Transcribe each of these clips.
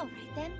All right then.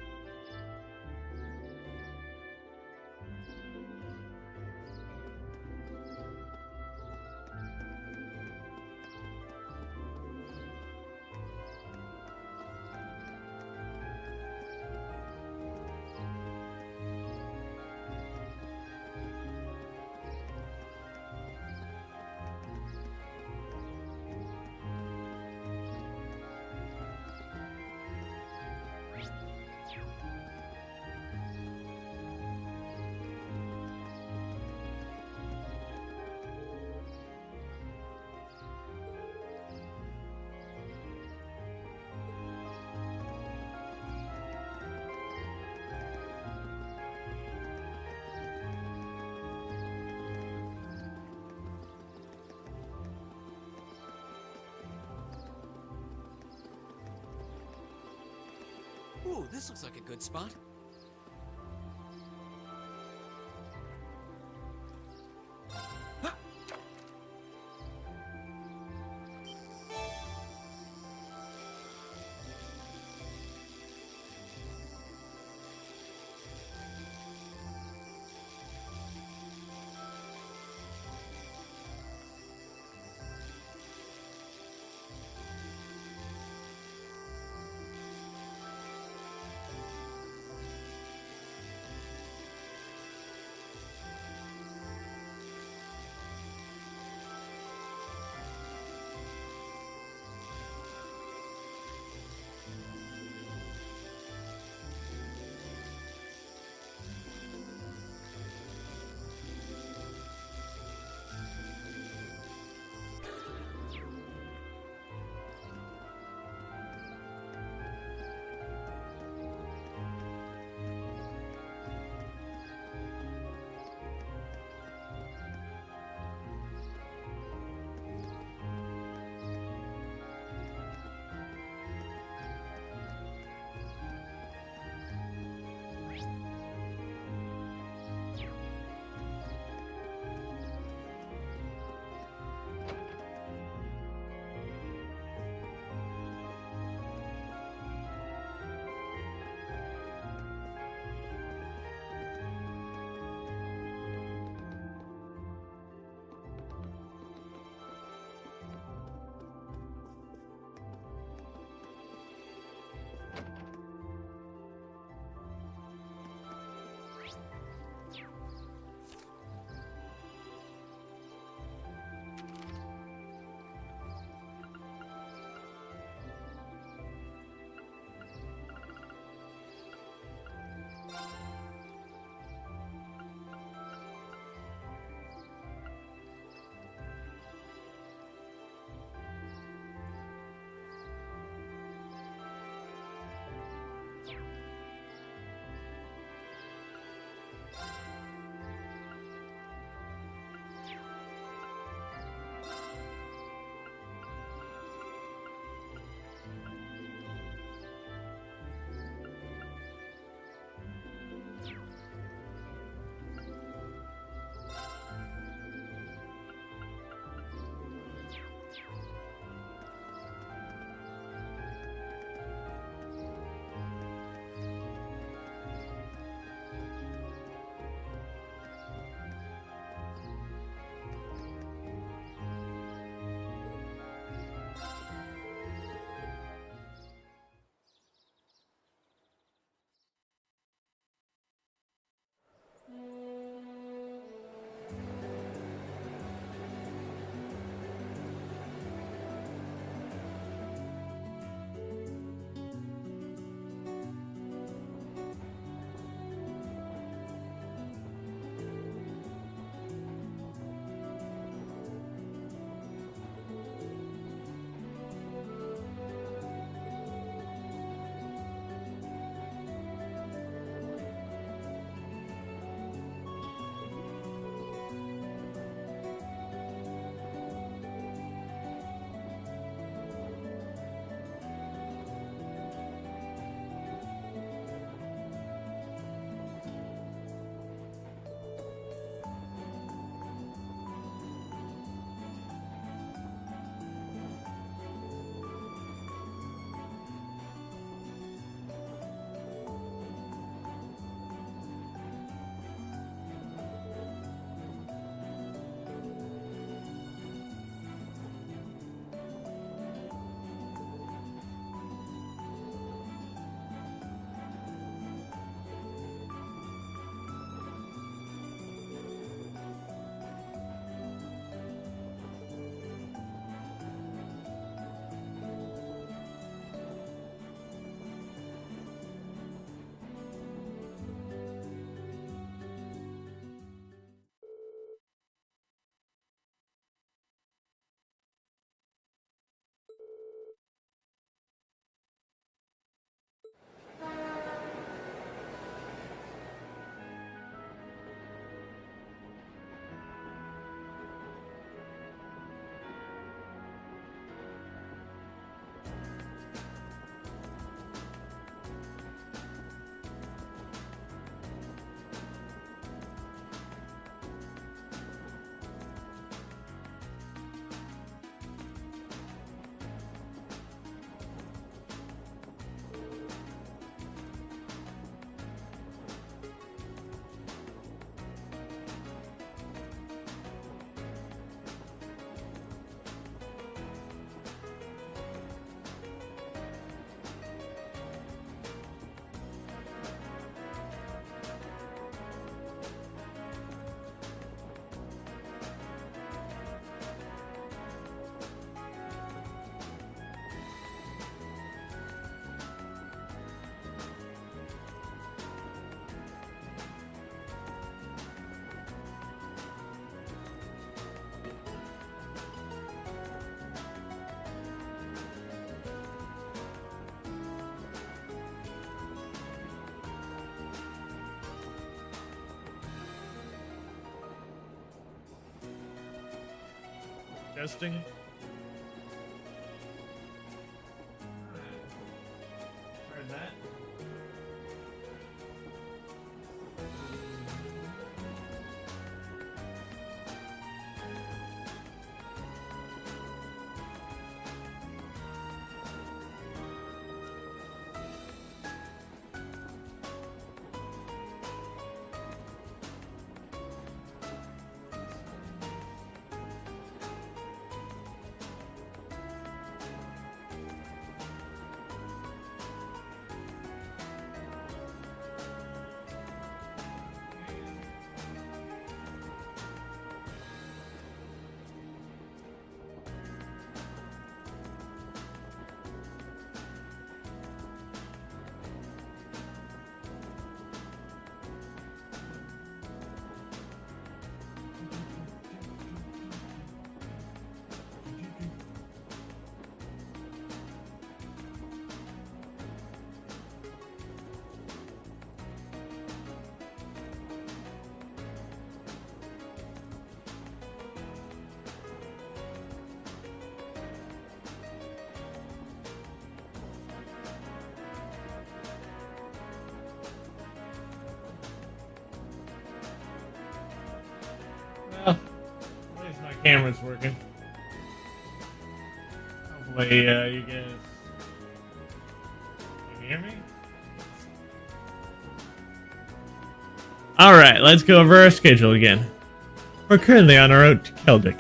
Ooh, this looks like a good spot. interesting. Heard that. Well, at least my camera's working. Hopefully, you guys can hear me? Alright, let's go over our schedule again. We're currently on our route to Keldic,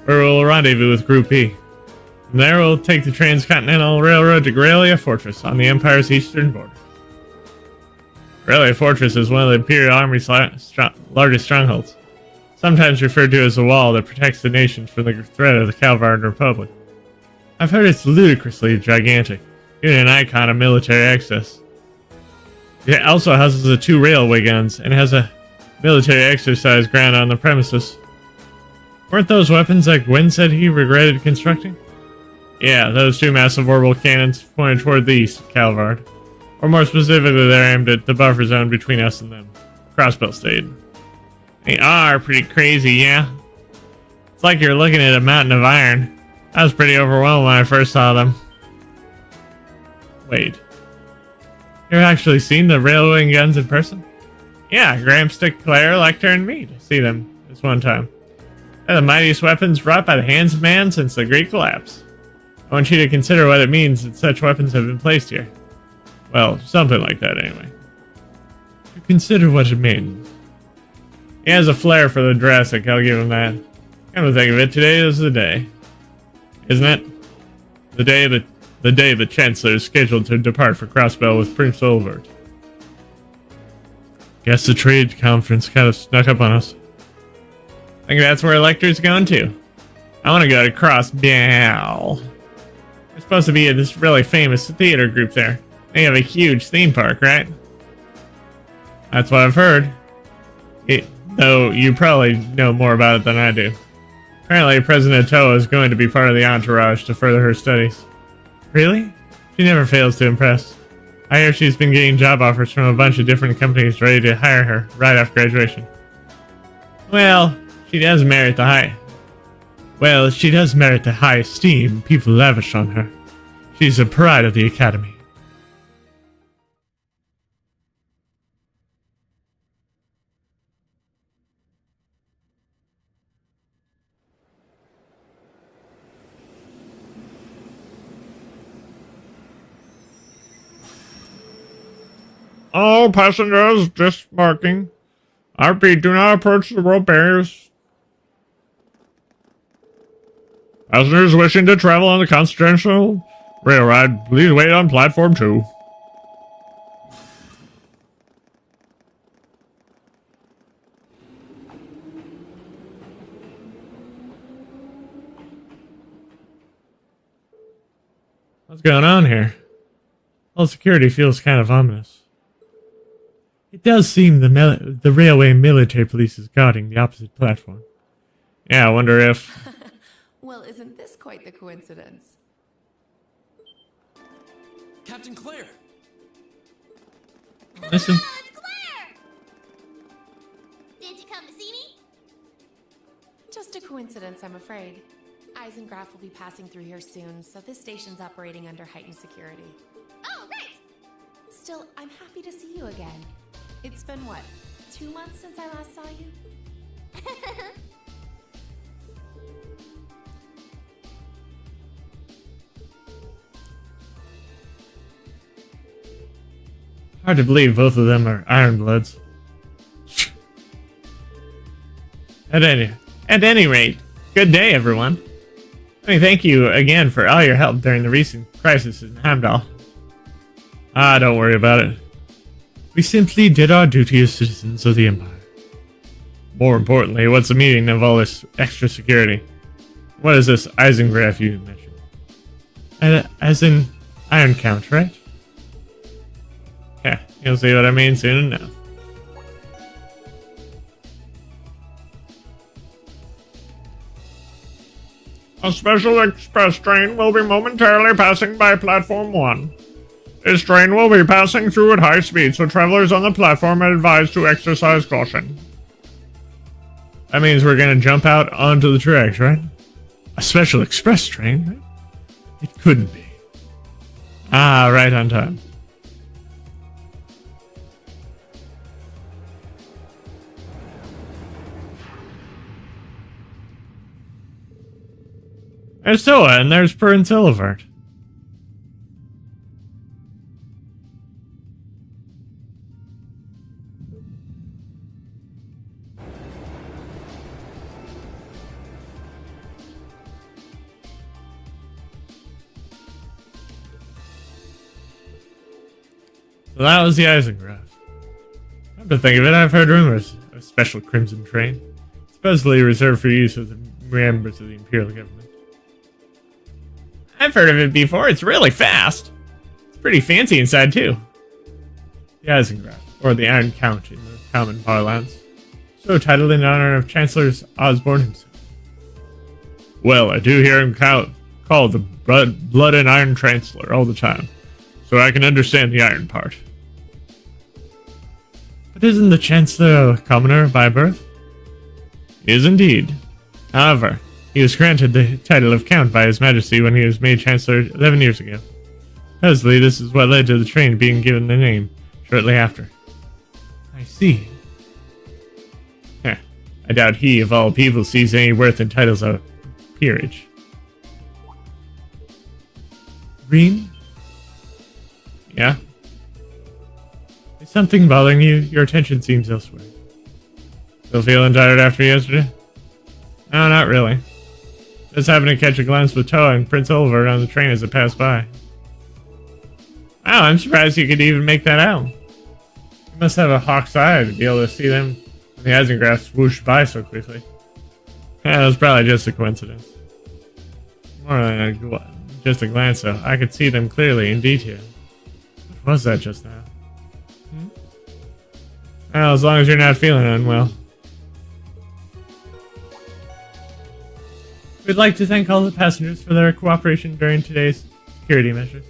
where we'll rendezvous with Group E. From there, we'll take the Transcontinental Railroad to Graelia Fortress on the Empire's eastern border. Graelia Fortress is one of the Imperial Army's largest strongholds, sometimes referred to as the wall that protects the nation from the threat of the Calvarn Republic. I've heard it's ludicrously gigantic, giving an icon of military excess. It also houses the 2 railway guns and has a military exercise ground on the premises. Weren't those weapons that Gwen said he regretted constructing? Yeah, those 2 massive orbital cannons pointed toward the east of Calvard. Or more specifically, they're aimed at the buffer zone between us and them. Crossbelt State. They are pretty crazy, yeah? It's like you're looking at a mountain of iron. I was pretty overwhelmed when I first saw them. Wait. You've actually seen the railway guns in person? Yeah, Gramps took Claire, Lecter, and me to see them this one time. They're the mightiest weapons wrought by the hands of man since the Great Collapse. I want you to consider what it means that such weapons have been placed here. Well, something like that anyway. To consider what it means. He has a flair for the Jurassic, I'll give him that. Come to think of it, today is the day. Isn't it? The day the Chancellor is scheduled to depart for Crossbell with Prince Olvert. Guess the trade conference kind of snuck up on us. I think that's where Lecter's going to. I want to go to Crossbell. There's supposed to be this really famous theater group there. They have a huge theme park, right? That's what I've heard. Though you probably know more about it than I do. Apparently, President Toa is going to be part of the entourage to further her studies. Really? She never fails to impress. I hear she's been getting job offers from a bunch of different companies ready to hire her right after graduation. Well, she does merit the high esteem people lavish on her. She's a pride of the Academy. All passengers disembarking. I repeat, do not approach the rope barriers. Passengers wishing to travel on the Continental Railroad, please wait on platform 2. What's going on here? All security feels kind of ominous. It does seem the railway military police is guarding the opposite platform. Yeah, I wonder if... Well, isn't this quite the coincidence? Captain Claire! Listen. It's Claire! Did you come to see me? Just a coincidence, I'm afraid. Eisengraph will be passing through here soon, so this station's operating under heightened security. Oh, right! Still, I'm happy to see you again. It's been what, 2 months since I last saw you? Hard to believe both of them are Ironbloods. At any rate, good day, everyone. Let me thank you again for all your help during the recent crisis in Hamdall. Don't worry about it. We simply did our duty as citizens of the Empire. More importantly, what's the meaning of all this extra security? What is this Eisengraph you mentioned? As in Iron Count, right? Yeah, you'll see what I mean soon enough. A special express train will be momentarily passing by Platform 1. This train will be passing through at high speed, so travelers on the platform are advised to exercise caution. That means we're gonna jump out onto the tracks, right? A special express train, right? It couldn't be. Right on time. There's Toa, and there's Prince Illivert. So that was the Eisengraph. Come to think of it, I've heard rumors of a special Crimson train, supposedly reserved for use of the members of the Imperial government. I've heard of it before. It's really fast. It's pretty fancy inside, too. The Eisengraph, or the Iron Count in the common parlance, so titled in honor of Chancellor Osborne himself. Well, I do hear him called the Blood and Iron Chancellor all the time, so I can understand the iron part. But isn't the Chancellor a commoner by birth? He is indeed. However, he was granted the title of Count by His Majesty when he was made Chancellor 11 years ago. Supposedly, this is what led to the train being given the name shortly after. I see. I doubt he, of all people, sees any worth in titles of peerage. Rean? Yeah? Is something bothering you? Your attention seems elsewhere. Still feeling tired after yesterday? No, not really. Just happened to catch a glance with Toa and Prince Illivert on the train as it passed by. Wow, I'm surprised you could even make that out. You must have a hawk's eye to be able to see them when the Eisengraph swooshed by so quickly. Yeah, it was probably just a coincidence. More than just a glance, though. I could see them clearly in detail. What was that just now? Well, as long as you're not feeling unwell. We'd like to thank all the passengers for their cooperation during today's security measures.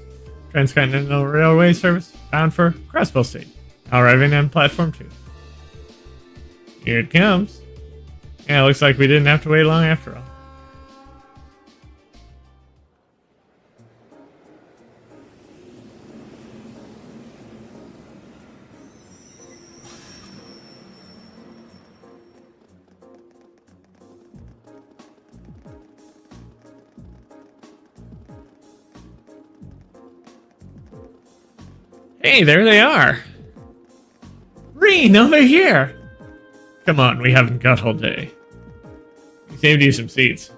Transcontinental Railway Service bound for Crossbell State, now arriving on Platform 2. Here it comes. Yeah, looks like we didn't have to wait long after all. Hey, there they are. Rean, over here. Come on, we haven't got all day. We saved you some seats.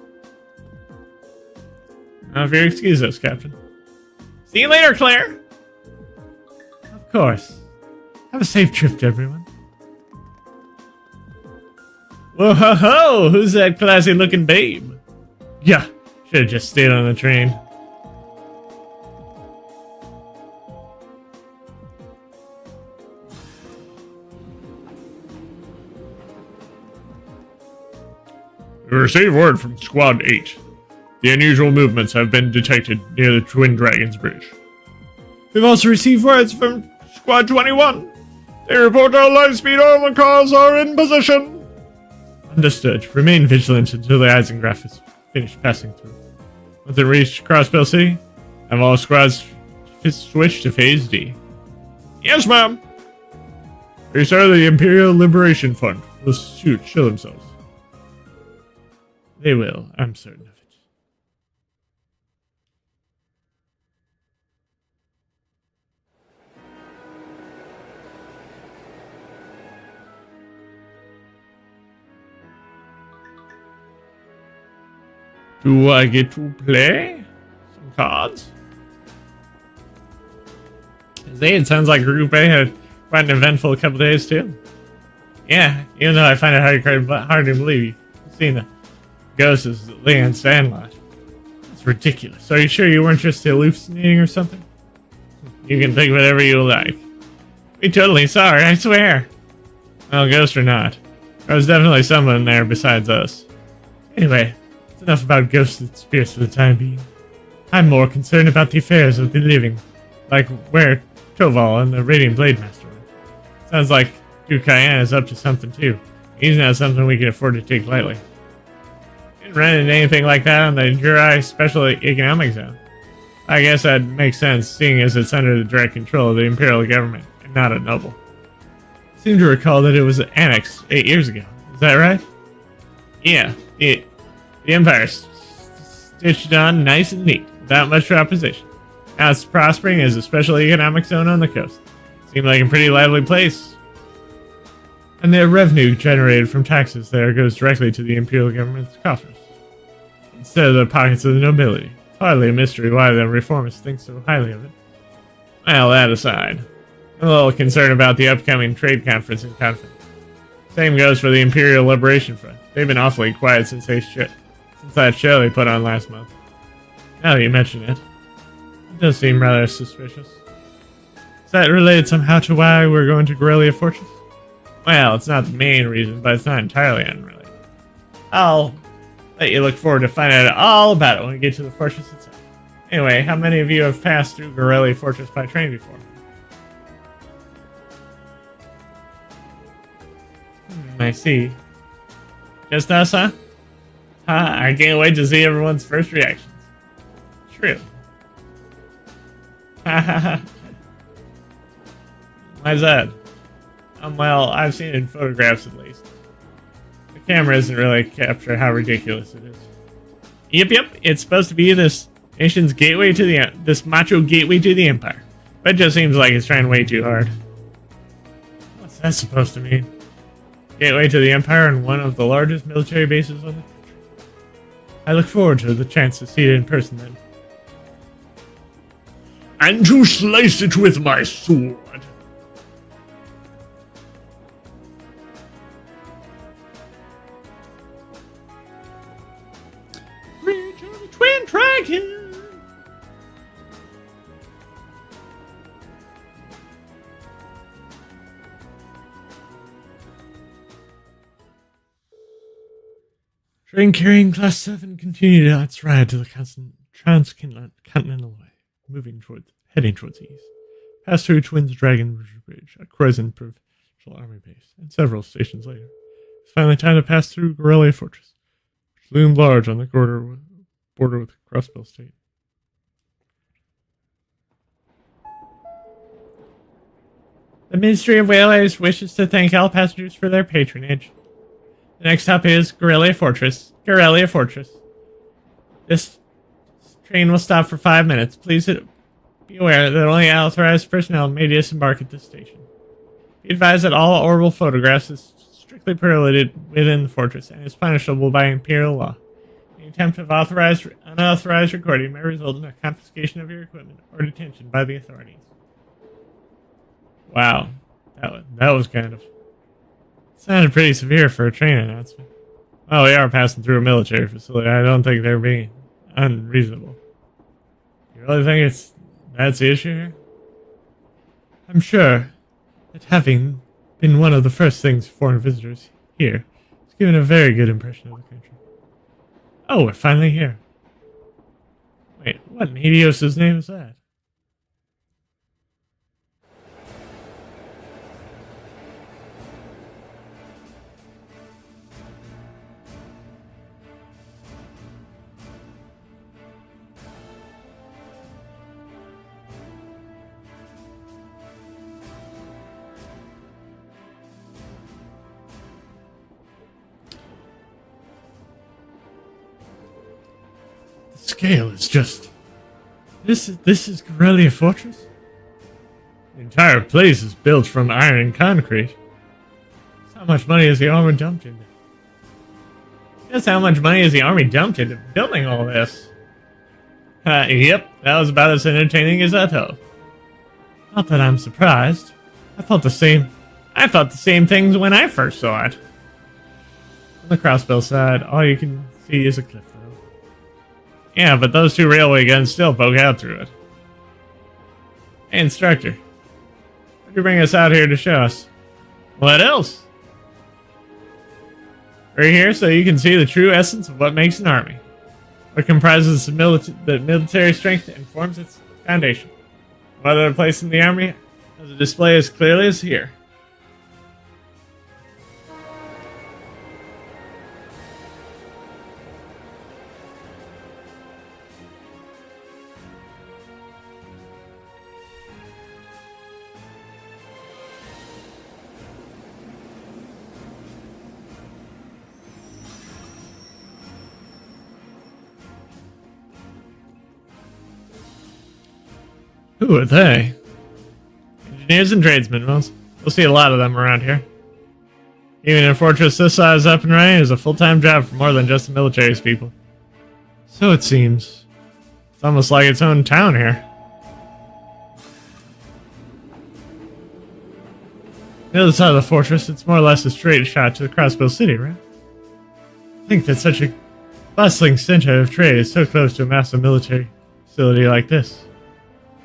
Now, if you'll excuse us, Captain. See you later, Claire. Of course. Have a safe trip, everyone. Whoa, ho, ho! Who's that classy-looking babe? Yeah, should have just stayed on the train. We received word from Squad 8. The unusual movements have been detected near the Twin Dragons Bridge. We've also received words from Squad 21. They report our light-speed armor cars are in position. Understood. Remain vigilant until the Eisengraph is finished passing through. Once it reached Crossbell City, have all squads switched to Phase D. Yes, ma'am! They sir, the Imperial Liberation Front will show themselves. They will, I'm certain of it. Do I get to play some cards? It sounds like Group A had quite an eventful couple days too. Yeah, even though I find it hard to believe you've seen the ghosts of Leon Sandlot. That's ridiculous. Are you sure you weren't just hallucinating or something? You can think whatever you like. We totally saw her, I swear. Well, ghost or not, there was definitely someone there besides us. Anyway, it's enough about ghosts and spirits for the time being. I'm more concerned about the affairs of the living, like where Toval and the Radiant Blade Master went. Sounds like Duke Cayenne is up to something too. He's not something we can afford to take lightly. Didn't run into anything like that on the Jurai Special Economic Zone. I guess that makes sense, seeing as it's under the direct control of the Imperial government, and not a noble. I seem to recall that it was annexed 8 years ago. Is that right? Yeah, the Empire stitched on nice and neat, without much opposition. Now it's prospering as a special economic zone on the coast. Seemed like a pretty lively place. And the revenue generated from taxes there goes directly to the Imperial government's coffers, instead of the pockets of the nobility. It's hardly a mystery why the reformists think so highly of it. Well, that aside, I'm a little concerned about the upcoming trade conference in Confin. Same goes for the Imperial Liberation Front. They've been awfully quiet since that show they put on last month. Now that you mention it, it does seem rather suspicious. Is that related somehow to why we're going to Corellia Fortress? Well, it's not the main reason, but it's not entirely unrelated. I'll let you look forward to finding out all about it when we get to the fortress itself. Anyway, how many of you have passed through Corellia Fortress by train before? I see. Just us, huh? I can't wait to see everyone's first reactions. True. Why's that? Well, I've seen it in photographs at least. The camera isn't really capture how ridiculous it is. Yep, it's supposed to be this nation's gateway to this macho gateway to the Empire. But it just seems like it's trying way too hard. What's that supposed to mean? Gateway to the Empire and one of the largest military bases on the country. I look forward to the chance to see it in person then. And to slice it with my sword. Reach of the Twin Dragon! Train carrying Class 7 continued on its ride to the transcontinental way, heading towards the east. Passed through Twins Dragon Bridge, a Croizon provincial army base, and several stations later. It's finally time to pass through Corellia Fortress, which loomed large on the border with Crossbell State. The Ministry of Railways wishes to thank all passengers for their patronage. The next stop is Corellia Fortress. Corellia Fortress. This train will stop for 5 minutes. Please be aware that only authorized personnel may disembark at this station. Be advised that all oral photographs is strictly prohibited within the fortress and is punishable by Imperial law. The attempt of unauthorized recording may result in a confiscation of your equipment or detention by the authorities. Wow. That was kind of... sounded pretty severe for a train announcement. Well, we are passing through a military facility. I don't think they're being unreasonable. You really think that's the issue here? I'm sure that having been one of the first things foreign visitors here has given a very good impression of the country. Oh, we're finally here. Wait, what in Helios' name is that? Scale is just... This is Corellia Fortress? The entire place is built from iron and concrete. How much money has the army dumped into? Just how much money has the army dumped into building all this? Yep, that was about as entertaining as I thought. Not that I'm surprised. I thought the same things when I first saw it. On the crossbow side, all you can see is a cliff, though. Yeah, but those two railway guns still poke out through it. Hey, instructor. Why'd you bring us out here to show us? What else? We're here so you can see the true essence of what makes an army. What comprises the military strength and forms its foundation. No other place in the army has a display as clearly as here. Who are they? Engineers and tradesmen. Well, we'll see a lot of them around here. Even a fortress this size up and running is a full-time job for more than just the military's people. So it seems. It's almost like its own town here. The other side of the fortress, it's more or less a straight shot to the Crossbow City, right? I think that such a bustling center of trade is so close to a massive military facility like this.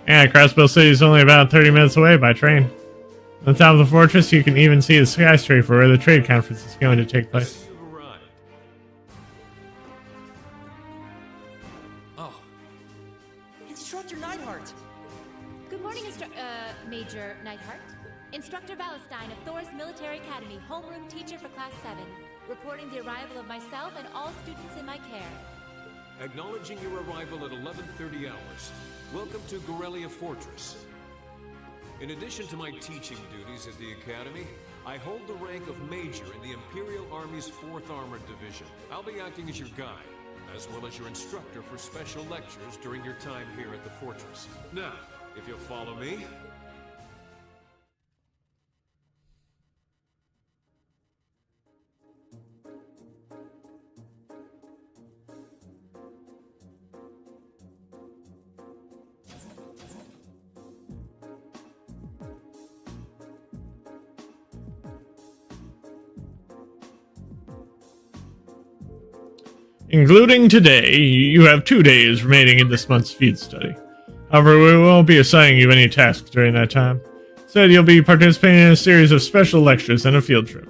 Yeah, Crossbow City is only about 30 minutes away by train. On the top of the fortress, you can even see the skyscraper where the trade conference is going to take place. Oh. Instructor Neidhart! Good morning, Major Neidhart. Instructor Valentine of Thor's Military Academy, homeroom teacher for Class 7. Reporting the arrival of myself and all students in my care. Acknowledging your arrival at 11:30 hours. Welcome to Corellia Fortress. In addition to my teaching duties at the Academy, I hold the rank of Major in the Imperial Army's 4th Armored Division. I'll be acting as your guide, as well as your instructor for special lectures during your time here at the Fortress. Now, if you'll follow me... Including today, you have 2 days remaining in this month's field study. However, we won't be assigning you any tasks during that time. Instead, you'll be participating in a series of special lectures and a field trip.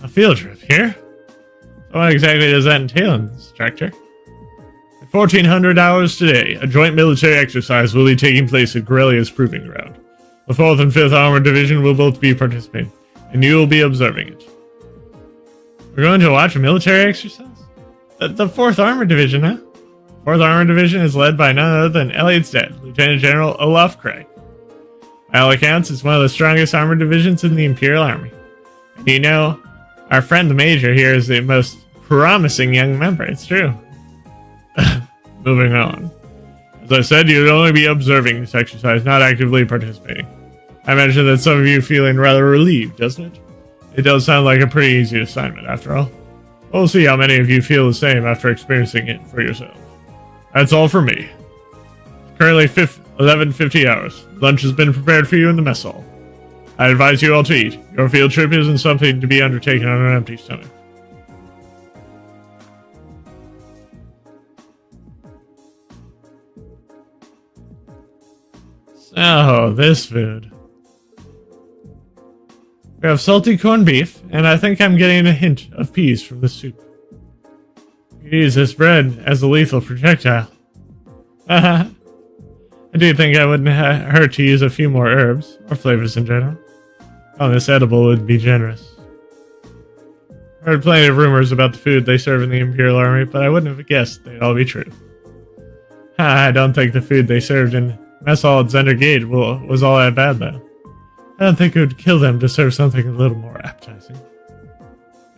A field trip here? So what exactly does that entail, instructor? At 1400 hours today, a joint military exercise will be taking place at Corellia's Proving Ground. The 4th and 5th Armored Division will both be participating, and you will be observing it. We're going to watch a military exercise? The 4th Armored Division, huh? 4th Armored Division is led by none other than Elliot's dad, Lieutenant General Olaf Craig. By all accounts, it's one of the strongest armored divisions in the Imperial Army. And you know, our friend the Major here is the most promising young member, it's true. Moving on. As I said, you'd only be observing this exercise, not actively participating. I imagine that some of you feeling rather relieved, doesn't it? It does sound like a pretty easy assignment, after all. We'll see how many of you feel the same after experiencing it for yourself. That's all for me. Currently 11:50 hours. Lunch has been prepared for you in the mess hall. I advise you all to eat. Your field trip isn't something to be undertaken on an empty stomach. So, this food. We have salty corned beef, and I think I'm getting a hint of peas from the soup. You can use this bread as a lethal projectile. I do think I wouldn't hurt to use a few more herbs, or flavors in general. Oh, this edible would be generous. I heard plenty of rumors about the food they serve in the Imperial Army, but I wouldn't have guessed they'd all be true. I don't think the food they served in Mess Hall at Zender Gate was all that bad, though. I don't think it would kill them to serve something a little more appetizing.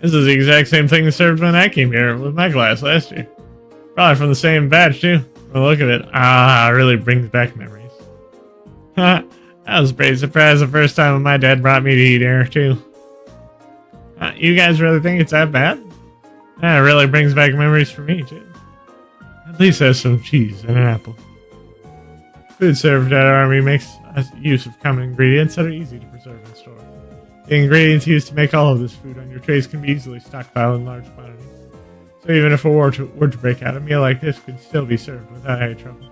This is the exact same thing they served when I came here with my class last year. Probably from the same batch, too. From the look of it. Ah, it really brings back memories. I was pretty surprised the first time my dad brought me to eat here, too. You guys really think it's that bad? It really brings back memories for me, too. At least there's some cheese and an apple. Food served at our army makes use of common ingredients that are easy to preserve and store. The ingredients used to make all of this food on your trays can be easily stockpiled in large quantities. So even if a war were to break out, a meal like this could still be served without any trouble.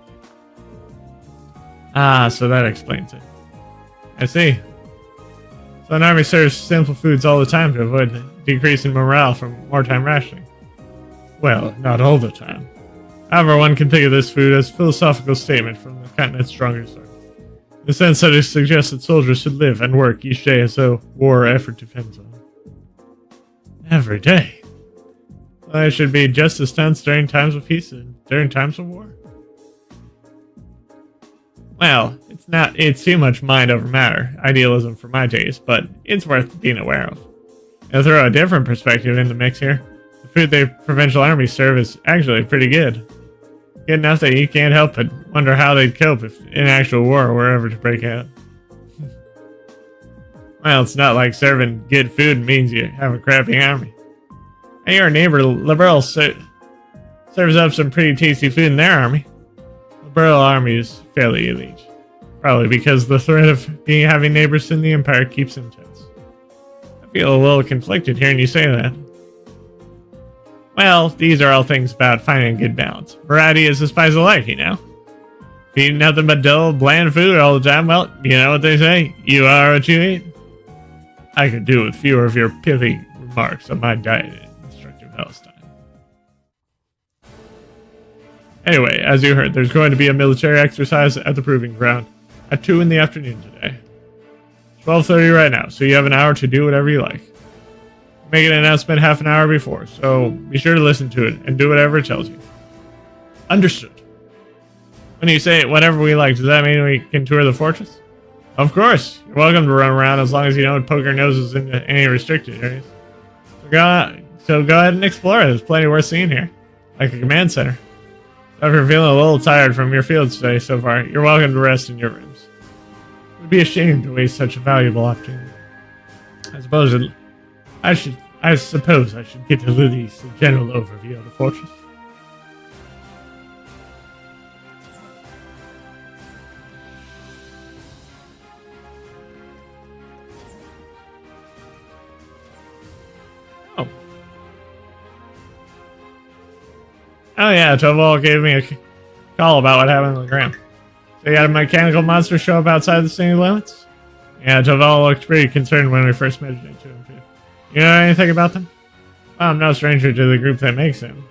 Ah, so that explains it. I see. So an army serves simple foods all the time to avoid the decrease in morale from wartime rationing. Well, not all the time. However, one can think of this food as a philosophical statement from the continent's strongest army. In the sense that it suggests that soldiers should live and work each day as though war or effort depends on them. Every day. Well, it should be just as tense during times of peace and during times of war. Well, it's too much mind over matter, idealism for my taste, but it's worth being aware of. To throw a different perspective in the mix here, the food the provincial armies serve is actually pretty good. Good enough that you can't help but wonder how they'd cope if an actual war were ever to break out. Well, it's not like serving good food means you have a crappy army. And your neighbor, Liberal, serves up some pretty tasty food in their army. Liberal army is fairly elite. Probably because the threat of having neighbors in the Empire keeps them tense. I feel a little conflicted hearing you say that. Well, these are all things about finding a good balance. Variety is the spice of life, you know. If you eat nothing but dull, bland food all the time, well, you know what they say, you are what you eat. I could do with fewer of your pithy remarks on my diet, Instructor Valentine. Anyway, as you heard, there's going to be a military exercise at the Proving Ground at 2 in the afternoon today. 12:30 right now, so you have an hour to do whatever you like. Make an announcement half an hour before, so be sure to listen to it and do whatever it tells you. Understood. When you say whatever we like, does that mean we can tour the fortress? Of course. You're welcome to run around as long as you don't poke your noses into any restricted areas. So go ahead and explore. There's plenty worth seeing here. Like a command center. So if you're feeling a little tired from your field study so far, you're welcome to rest in your rooms. It would be a shame to waste such a valuable opportunity. I suppose I should get to release a general overview of the fortress. Oh yeah, Toval gave me a call about what happened on the ground. So you had a mechanical monster show up outside the city limits? Yeah, Toval looked pretty concerned when we first mentioned it to him too. You know anything about them? Well, I'm no stranger to the group that makes them.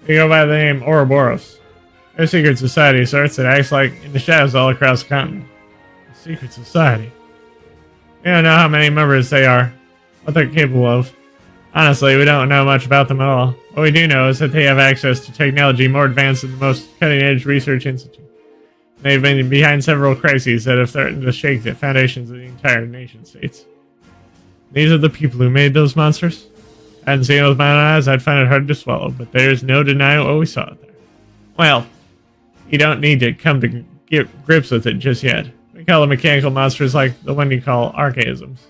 They go by the name Ouroboros. They're a secret society of sorts that acts like in the shadows all across the continent. A secret society? We don't know how many members they are, what they're capable of. Honestly, we don't know much about them at all. What we do know is that they have access to technology more advanced than the most cutting-edge research institute. They've been behind several crises that have threatened to shake the foundations of the entire nation-states. These are the people who made those monsters? I hadn't seen it with my own eyes, I'd find it hard to swallow, but there's no denying what we saw out there. Well, you don't need to come to get grips with it just yet. We call them mechanical monsters like the one you call archaisms.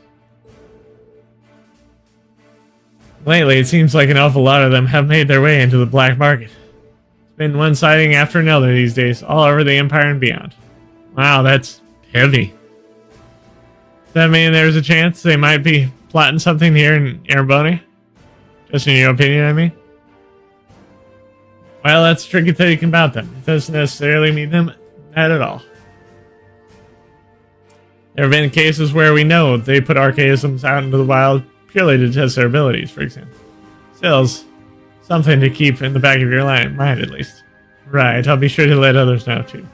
Lately, it seems like an awful lot of them have made their way into the black market. It's been one sighting after another these days, all over the Empire and beyond. Wow, that's heavy. Does that mean there's a chance they might be plotting something here in Erebony? Just in your opinion, I mean? Well, that's a tricky thing about them. It doesn't necessarily mean them that at all. There have been cases where we know they put archaisms out into the wild purely to test their abilities, for example. Still, something to keep in the back of your mind, at least. Right, I'll be sure to let others know, too.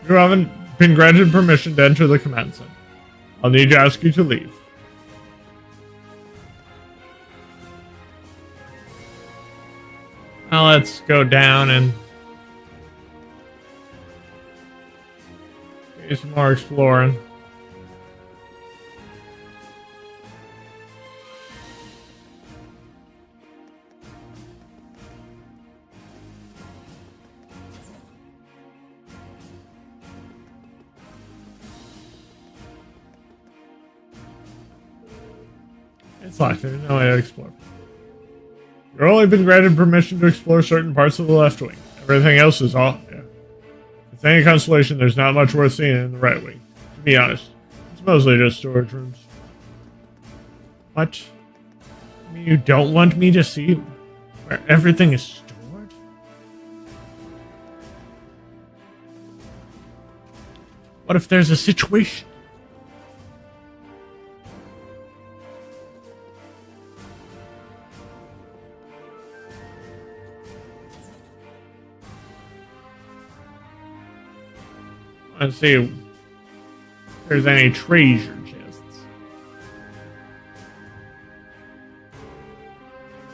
You haven't been granted permission to enter the command center. I'll need to ask you to leave. Now let's go down and do some more exploring. It's locked. There's no way to explore. You've only been granted permission to explore certain parts of the left wing. Everything else is all. Yeah. If it's any consolation, there's not much worth seeing in the right wing. To be honest, it's mostly just storage rooms. What? I mean, you don't want me to see where everything is stored? What if there's a situation? Let's see if there's any treasure chests.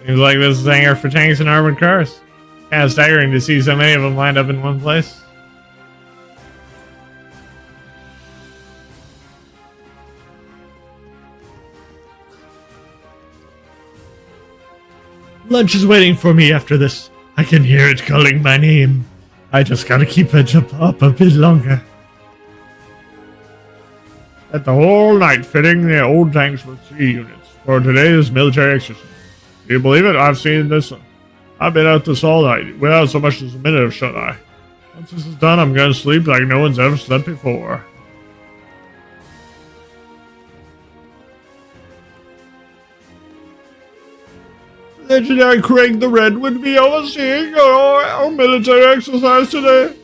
Seems like this is a hangar for tanks and armored cars. Kind of staggering to see so many of them lined up in one place. Lunch is waiting for me after this. I can hear it calling my name. I just gotta keep it up a bit longer. Spent the whole night fitting the old tanks with C units for today's military exercise. Do you believe it? I've seen this. I've been at this all night without so much as a minute of shut eye. Once this is done, I'm gonna sleep like no one's ever slept before. Legendary Craig the Red would be overseeing our military exercise today.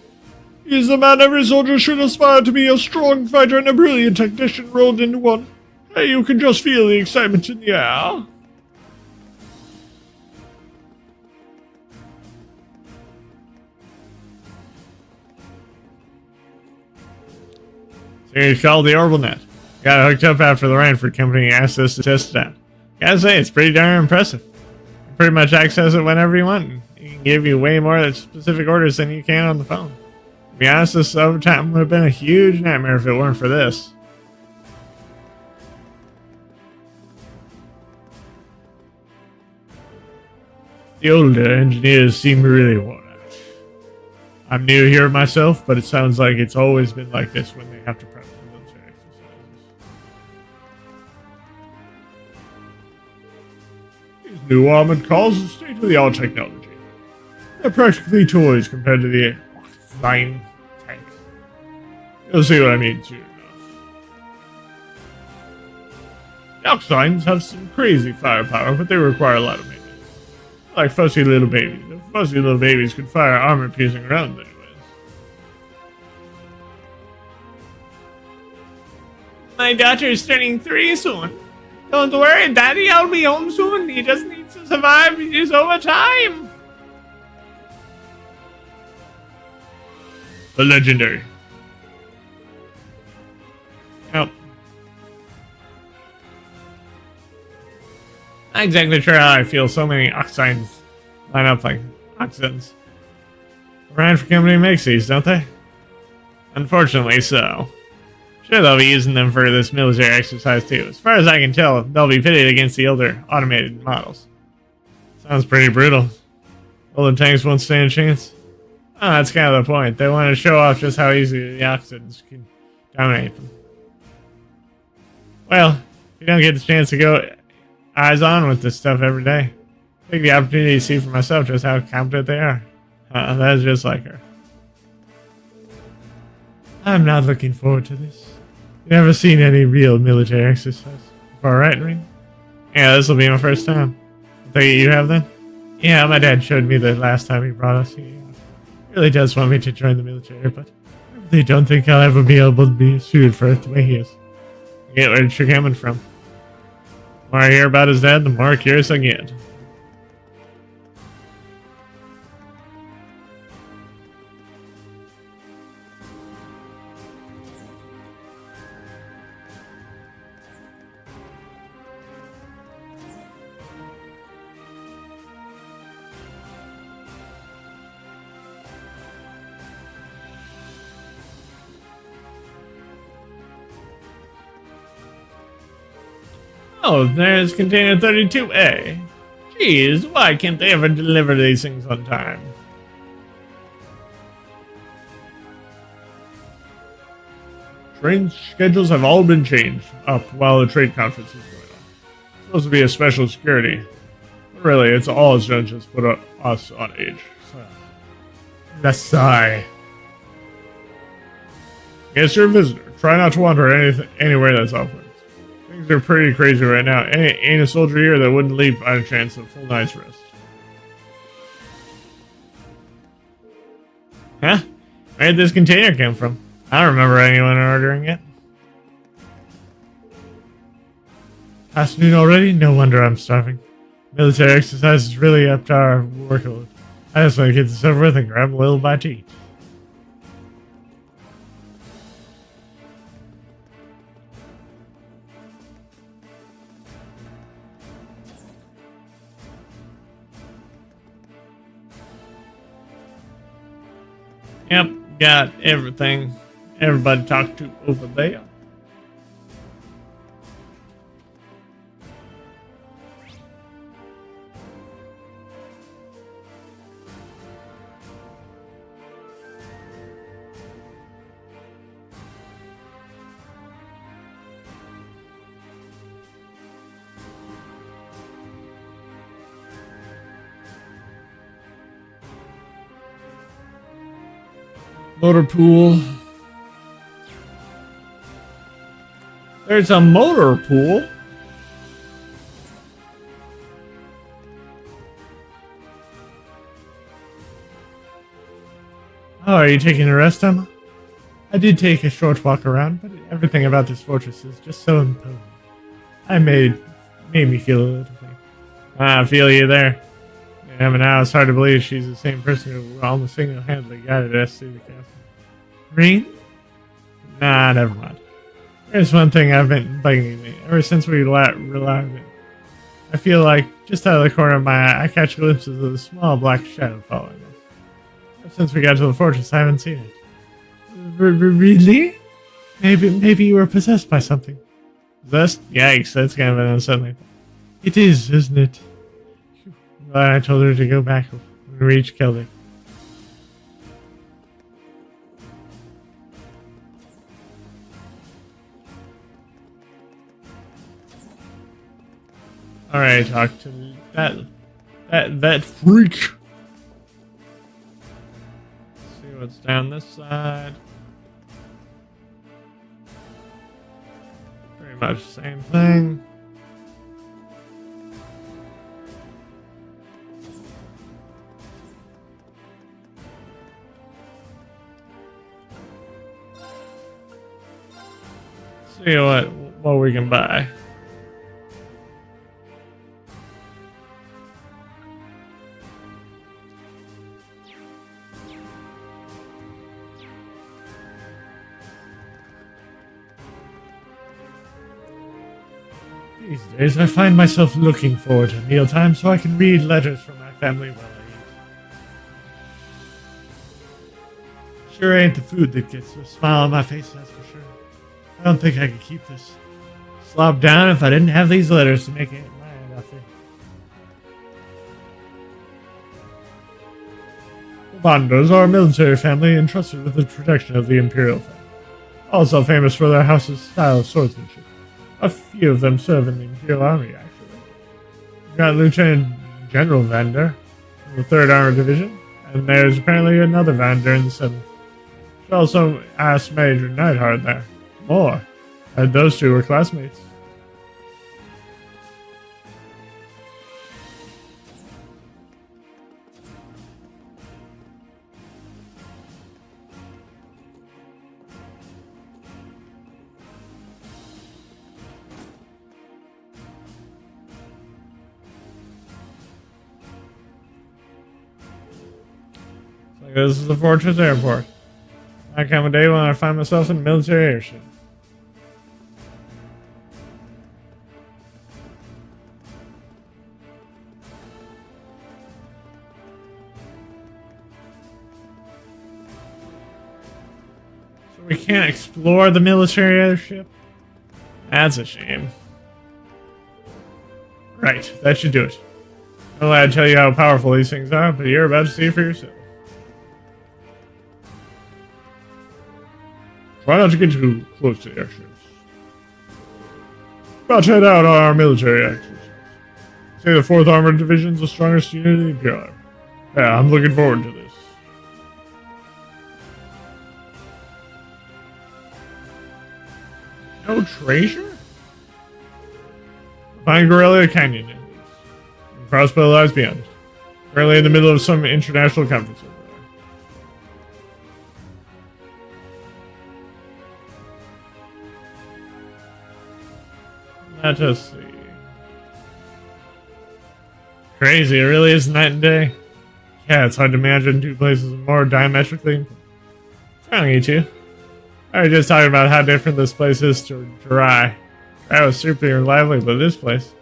He's the man every soldier should aspire to be, a strong fighter and a brilliant technician rolled into one. Hey, you can just feel the excitement in the air. So he's called the Orbital Net. Got hooked up after the Ranford Company asked us to test it out. Gotta say, it's pretty darn impressive. You pretty much access it whenever you want. You can give you way more specific orders than you can on the phone. To be honest, this overtime would have been a huge nightmare if it weren't for this. The older engineers seem really worn out. I'm new here myself, but it sounds like it's always been like this when they have to prep for military exercises. These new armored cars are state-of-the-art technology. They're practically toys compared to the Oxine tanks. You'll see what I mean soon enough. The Oxines have some crazy firepower, but they require a lot of maintenance. Like fussy little babies. If fussy little babies could fire armor-piercing rounds anyways. My daughter's turning 3 soon. Don't worry, Daddy, I'll be home soon. He just needs to survive his overtime. The legendary. Oh. Not exactly sure how I feel so many Oxines line up like Oxens. The Ranford Company makes these, don't they? Unfortunately so. Sure, they'll be using them for this military exercise too. As far as I can tell, they'll be pitted against the older automated models. Sounds pretty brutal. Older tanks won't stand a chance. Oh, that's kind of the point. They want to show off just how easy the Oxens can dominate them. Well, if you don't get the chance to go eyes on with this stuff every day, take the opportunity to see for myself just how competent they are. That's just like her. I'm not looking forward to this. You've never seen any real military exercise before, right, Ring? Yeah, this will be my first time. I think you have then? Yeah, my dad showed me the last time he brought us. He really does want me to join the military, but I really don't think I'll ever be able to be suited for it the way he is. I get where you're coming from. The more I hear about his dad, the more curious I get. Oh, there's container 32A. Jeez, why can't they ever deliver these things on time? Train schedules have all been changed up while the trade conference is going on. It's supposed to be a special security. But really, it's all Zheng just put us on edge. So, let's sigh. Guess you're a visitor. Try not to wander anywhere that's off limits. Things are pretty crazy right now. Ain't a soldier here that wouldn't leap on a chance of full night's rest. Huh? Where did this container come from? I don't remember anyone ordering it. Past noon already? No wonder I'm starving. Military exercise is really up to our workload. I just want to get this over with and grab a little bite to eat. Yep, got everything. Everybody talked to over there. Motor pool. There's a motor pool. Oh, are you taking a rest, Emma? I did take a short walk around, but everything about this fortress is just so imposing. Made me feel a little thing. I feel you there. Yeah, but now it's hard to believe she's the same person who almost single-handedly guided us through the castle. Reen? Nah, never mind. There's one thing I've been bugging me ever since we relied. I feel like just out of the corner of my eye, I catch glimpses of a small black shadow following us. Ever since we got to the fortress, I haven't seen it. Really? Maybe you were possessed by something. Possessed? Yikes! That's kind of an unsettling thing. It is, isn't it? Glad I told her to go back when we reached Keldic. Alright, talk to that freak. Let's see what's down this side. Pretty much the same thing. See what we can buy. These days I find myself looking forward to mealtime so I can read letters from my family while I eat. Sure ain't the food that gets a smile on my face, that's for sure. I don't think I could keep this slop down if I didn't have these letters to make it my end, I think. The Bondos are a military family entrusted with the protection of the Imperial family. Also famous for their house's style of swordsmanship. A few of them serve in the Imperial Army, actually. We've got Lieutenant General Vander in the 3rd Armored Division, and there's apparently another Vander in the 7th. She also asked Major Neidhart there. More. And those two were classmates. So this is the Fortress Airport. That kind of day when I find myself in a military airship. We can't explore the military airship? That's a shame. Right, that should do it. I'll let tell you how powerful these things are, but you're about to see it for yourself. Try not to get too close to the airships. About to head out on our military exercise. Say the 4th Armored Division's the strongest unit in the Imperial Army. Yeah, I'm looking forward to this. No treasure? Find Gorelia Canyon in these. Crossbow lies beyond it. Currently in the middle of some international conference over there. Let us see. Crazy, it really is night and day. Yeah, it's hard to imagine two places more diametrically. What's wrong, you two? I was just talking about how different this place is to Dry. Dry was super lively, but this place,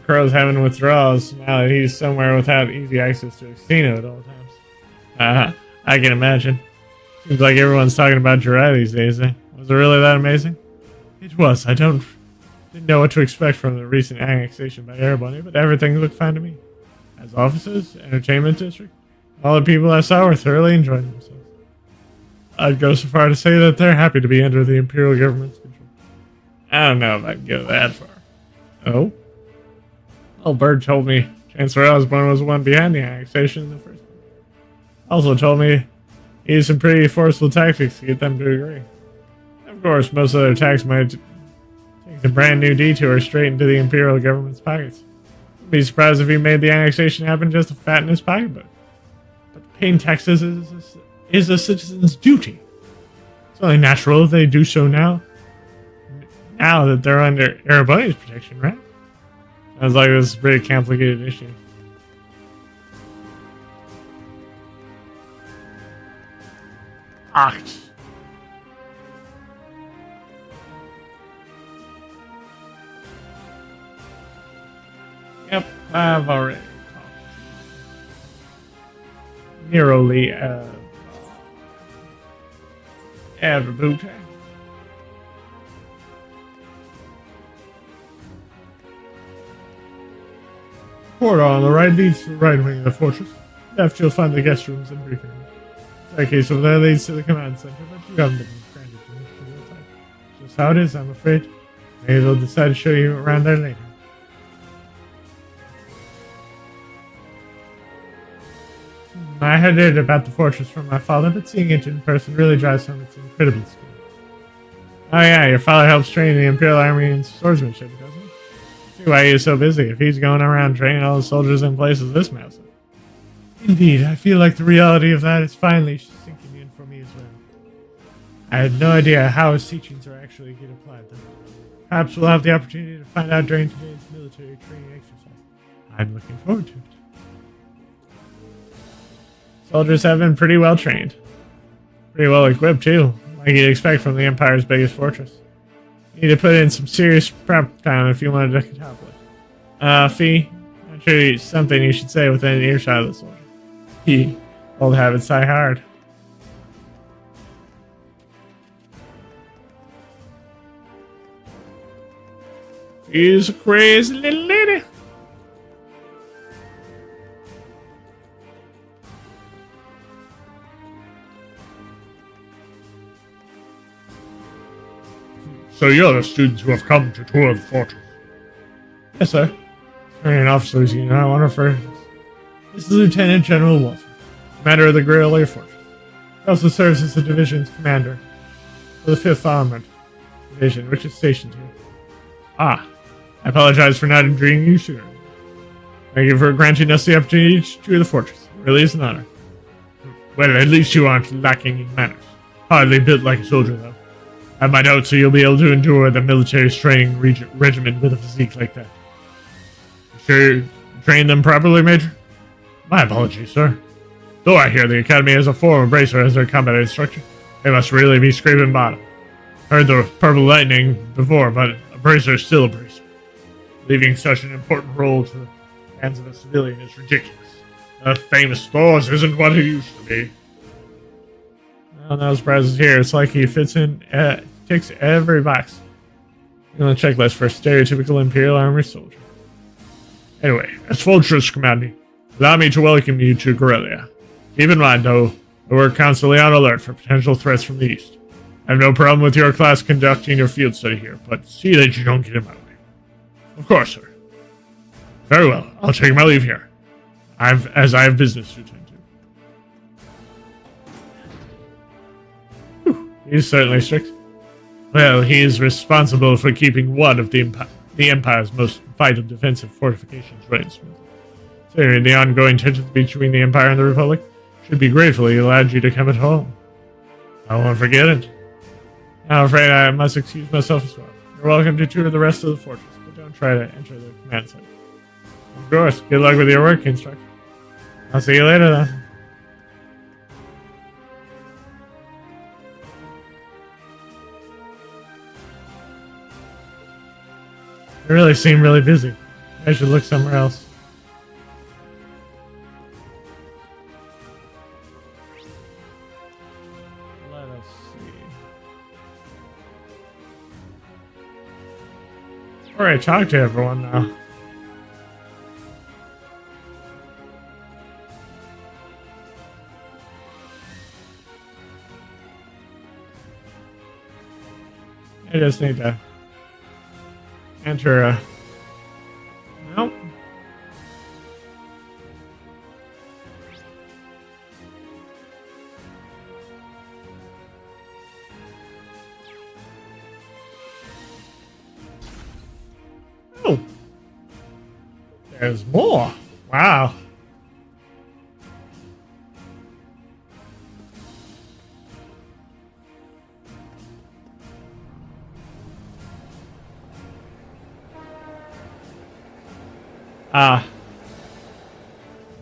Crow's having withdrawals now that he's somewhere without easy access to a casino at all times. I can imagine. Seems like everyone's talking about Dry these days. Was it really that amazing? It was. I didn't know what to expect from the recent annexation by Erebony, but everything looked fine to me. As offices, entertainment district, all the people I saw were thoroughly enjoying themselves. I'd go so far to say that they're happy to be under the Imperial government's control. I don't know if I'd go that far. Oh? Old Bird told me Chancellor Osborne was the one behind the annexation in the first place. Also told me he used some pretty forceful tactics to get them to agree. Of course, most of their attacks might take a brand new detour straight into the Imperial government's pockets. I'd be surprised if he made the annexation happen just to fatten his pocketbook. But paying taxes is a citizen's duty. It's only natural if they do so now that they're under Erebony's protection, right? Sounds like this is a pretty complicated issue. Oct. Yep, I've already talked to Nero Lee Advocate. Corridor on the right leads to the right wing of the fortress. Left, you'll find the guest rooms and briefing room. Staircase over there leads to the command center, but you haven't been granted permission to the time. Just how it is, I'm afraid. Maybe they'll decide to show you around there later. I had heard about the fortress from my father, but seeing it in person really drives home its incredible skill. Oh yeah, your father helps train the Imperial Army in swordsmanship, doesn't he? See why he's so busy if he's going around training all the soldiers in places this massive. Indeed, I feel like the reality of that is finally sinking in for me as well. I had no idea how his teachings are actually get applied, though. Perhaps we'll have the opportunity to find out during today's military training exercise. I'm looking forward to it. Soldiers have been pretty well trained. Pretty well equipped, too, like you'd expect from the Empire's biggest fortress. You need to put in some serious prep time if you wanted to top it. Fee, I'm sure it's something you should say within earshot of the soldier. He, old habits die hard. She's a crazy little lady. So you're the students who have come to tour the fortress? Yes, sir. Civilian officers, you know, I want to refer. This is Lieutenant General Wolf, commander of the Gorelia Fortress. He also serves as the division's commander for the 5th Armored Division, which is stationed here. I apologize for not intriguing you sooner. Thank you for granting us the opportunity to tour the fortress. It really is an honor. Well, at least you aren't lacking in manners. Hardly built like a soldier, though. I have my doubts so you'll be able to endure the military training regimen with a physique like that. You sure you trained them properly, Major? My apologies, sir. Though I hear the Academy has a former bracer as their combat instructor, they must really be scraping bottom. Heard the Purple Lightning before, but a bracer is still a bracer. Leaving such an important role to the hands of a civilian is ridiculous. The famous Thors isn't what it used to be. Well, no surprises here. It's like he fits in, ticks every box on the checklist for a stereotypical Imperial Army soldier. Anyway, as Fortress Commander, allow me to welcome you to Corellia. Keep in mind, though, that we're constantly on alert for potential threats from the east. I have no problem with your class conducting your field study here, but see that you don't get in my way. Of course, sir. Very well, I'll take my leave here, as I have business to attend to. Whew, he's certainly strict. Well, he is responsible for keeping one of the Empire's most vital defensive fortifications running smoothly. Considering the ongoing tensions between the Empire and the Republic, should be grateful he allowed you to come at home. I won't forget it. I'm afraid I must excuse myself as well. You're welcome to tour the rest of the fortress, but don't try to enter the command center. Of course, good luck with your work, Instructor. I'll see you later, then. They really seem really busy. I should look somewhere else. Let us see. Alright, talk to everyone now. I just need to enter a... Nope. Oh. There's more. Wow.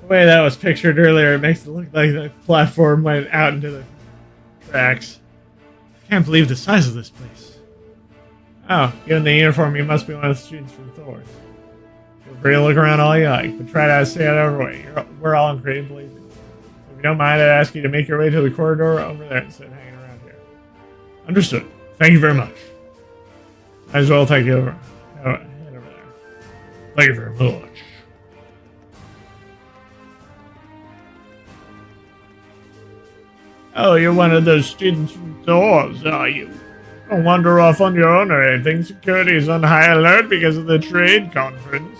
The way that was pictured earlier, it makes it look like the platform went out into the tracks. I can't believe the size of this place. Oh, given the uniform, you must be one of the students from Thor's. Feel free to look around all you like, but try to stay out of our way. We're all in creative blazing. So if you don't mind, I'd ask you to make your way to the corridor over there instead of hanging around here. Understood. Thank you very much. Might as well take you over. Head over there. Thank you very much. Oh, you're one of those students from Thor's, are you? Don't wander off on your own or anything. Security is on high alert because of the trade conference.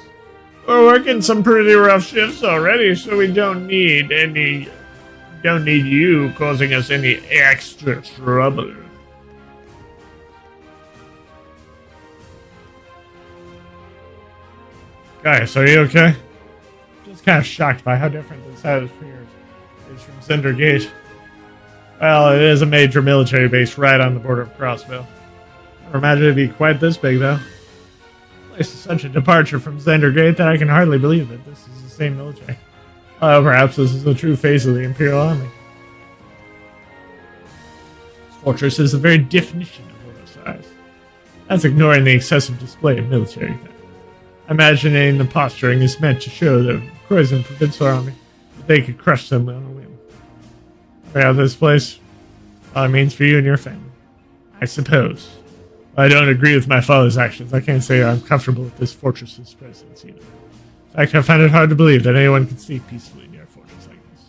We're working some pretty rough shifts already, so we don't need you causing us any extra trouble. Guys, are you okay? Just kind of shocked by how different this atmosphere is from Cinder Gate. Well, it is a major military base right on the border of Crossville. I never imagined it'd be quite this big, though. The place is such a departure from Cinder Gate that I can hardly believe that this is the same military. Although perhaps this is the true face of the Imperial Army. This fortress is the very definition of oversize. That's ignoring the excessive display of military theft. Imagining the posturing is meant to show the Croydon Provincial Army that they could crush them on a whim. Yeah, this place means for you and your family, I suppose. I don't agree with my father's actions. I can't say I'm comfortable with this fortress's presence either. In fact, I find it hard to believe that anyone can sleep peacefully near a fortress like this.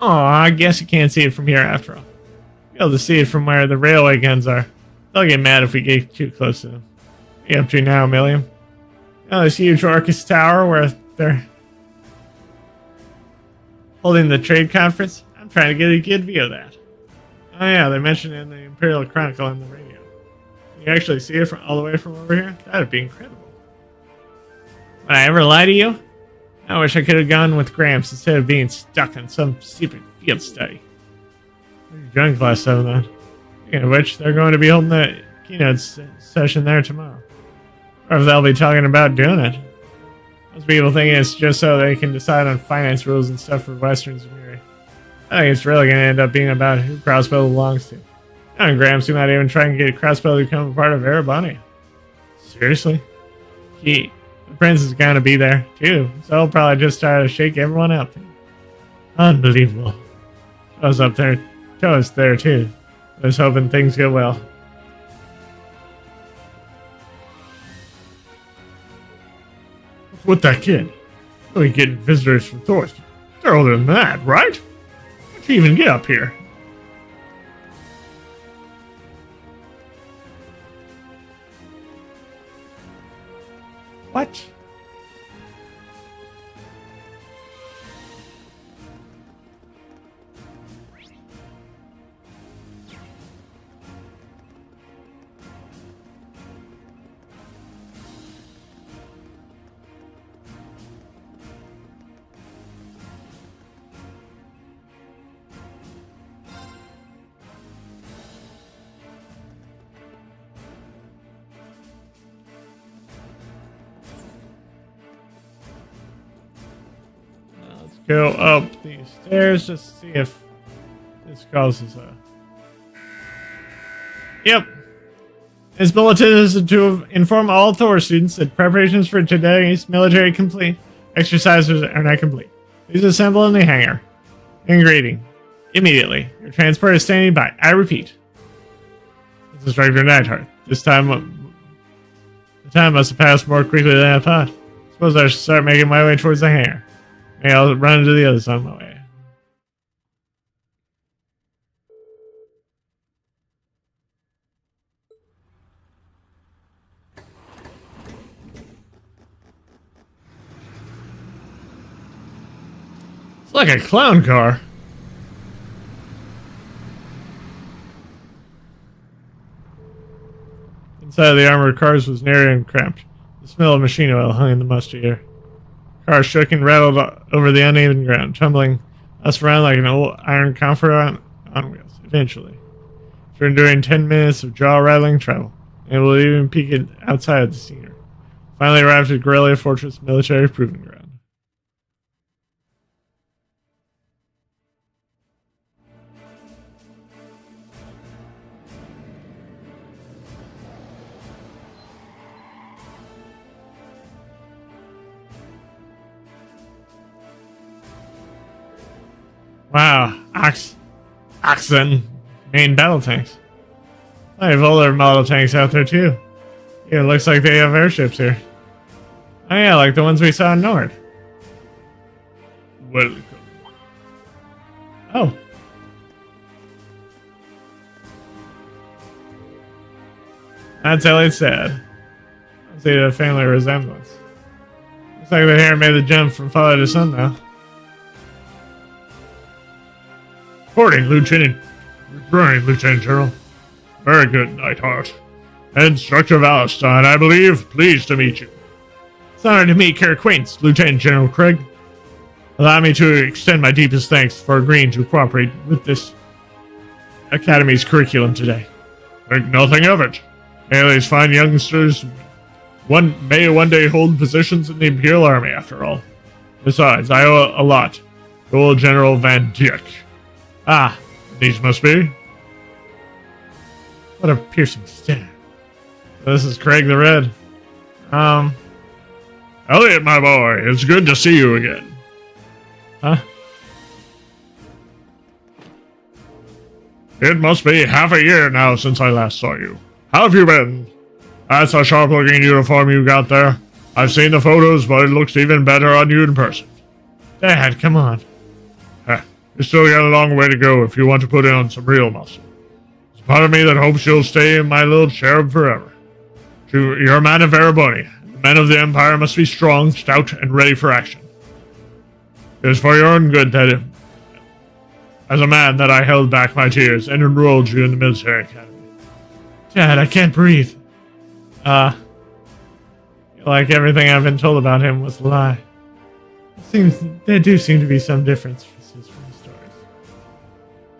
Oh, I guess you can't see it from here after all. You'll be able to see it from where the railway guns are. They'll get mad if we get too close to them. What are you up to now, Milliam? Oh, this huge Orcus Tower where they're holding the trade conference. I'm trying to get a good view of that. Oh yeah, they mentioned it in the Imperial Chronicle on the radio. Can you actually see it all the way from over here? That'd be incredible. Would I ever lie to you? I wish I could have gone with Gramps instead of being stuck on some stupid field study. You joined Class 7 then. Speaking of which, they're going to be holding the keynote session there tomorrow. Or if they'll be talking about doing it. Most people think it's just so they can decide on finance rules and stuff for Western Zemiri. I think it's really going to end up being about who Crossbow belongs to. And Gramps, might even try and get Crossbow to become a part of Erebani. Seriously? The prince is going to be there, too, so he'll probably just try to shake everyone up. Unbelievable. Toa's there, too. I was hoping things go well. with that kid? You ain't getting visitors from Thor's. They're older than that, right? How'd you even get up here? What? Go up these stairs just to see if this causes a... Yep. His bulletin is to inform all Thor students that preparations for today's military complete exercises are not complete. Please assemble in the hangar. Greeting. Immediately. Your transport is standing by. I repeat. This is Director Neidhart. This time, the time must have passed more quickly than I thought. Suppose I should start making my way towards the hangar. Maybe I'll run into the other side of my way. It's like a clown car. Inside of the armored cars was narrow and cramped. The smell of machine oil hung in the musty air. Car shook and rattled over the uneven ground, tumbling us around like an old iron comforter on wheels. Eventually, after enduring 10 minutes of jaw-rattling travel, and we'll even peek it outside of the scenery, finally arrived at Guerrilla Fortress military proving ground. Wow, Oxen main battle tanks. I have all their model tanks out there too. Yeah, it looks like they have airships here. Oh yeah, like the ones we saw in Nord. Welcome. Oh. That's really sad. I see a family resemblance. Looks like the hair made the jump from father to son though. Reporting, Lieutenant General. Very good, Neidhart. Instructor Valentine, I believe. Pleased to meet you. It's an honor to meet your acquaintance, Lieutenant General Craig. Allow me to extend my deepest thanks for agreeing to cooperate with this Academy's curriculum today. Think nothing of it. May these fine youngsters may one day hold positions in the Imperial Army, after all. Besides, I owe a lot to old General Van Dijk. Ah, these must be. What a piercing stare. This is Craig the Red. Elliot, my boy, it's good to see you again. Huh? It must be half a year now since I last saw you. How have you been? That's a sharp-looking uniform you got there. I've seen the photos, but it looks even better on you in person. Dad, come on. You still got a long way to go if you want to put on some real muscle. There's part of me that hopes you'll stay in my little cherub forever. You're a man of Erebony. The men of the Empire must be strong, stout, and ready for action. It is for your own good that, as a man, that I held back my tears and enrolled you in the military academy. Dad, I can't breathe. Like everything I've been told about him was a lie. There do seem to be some differences from the stories.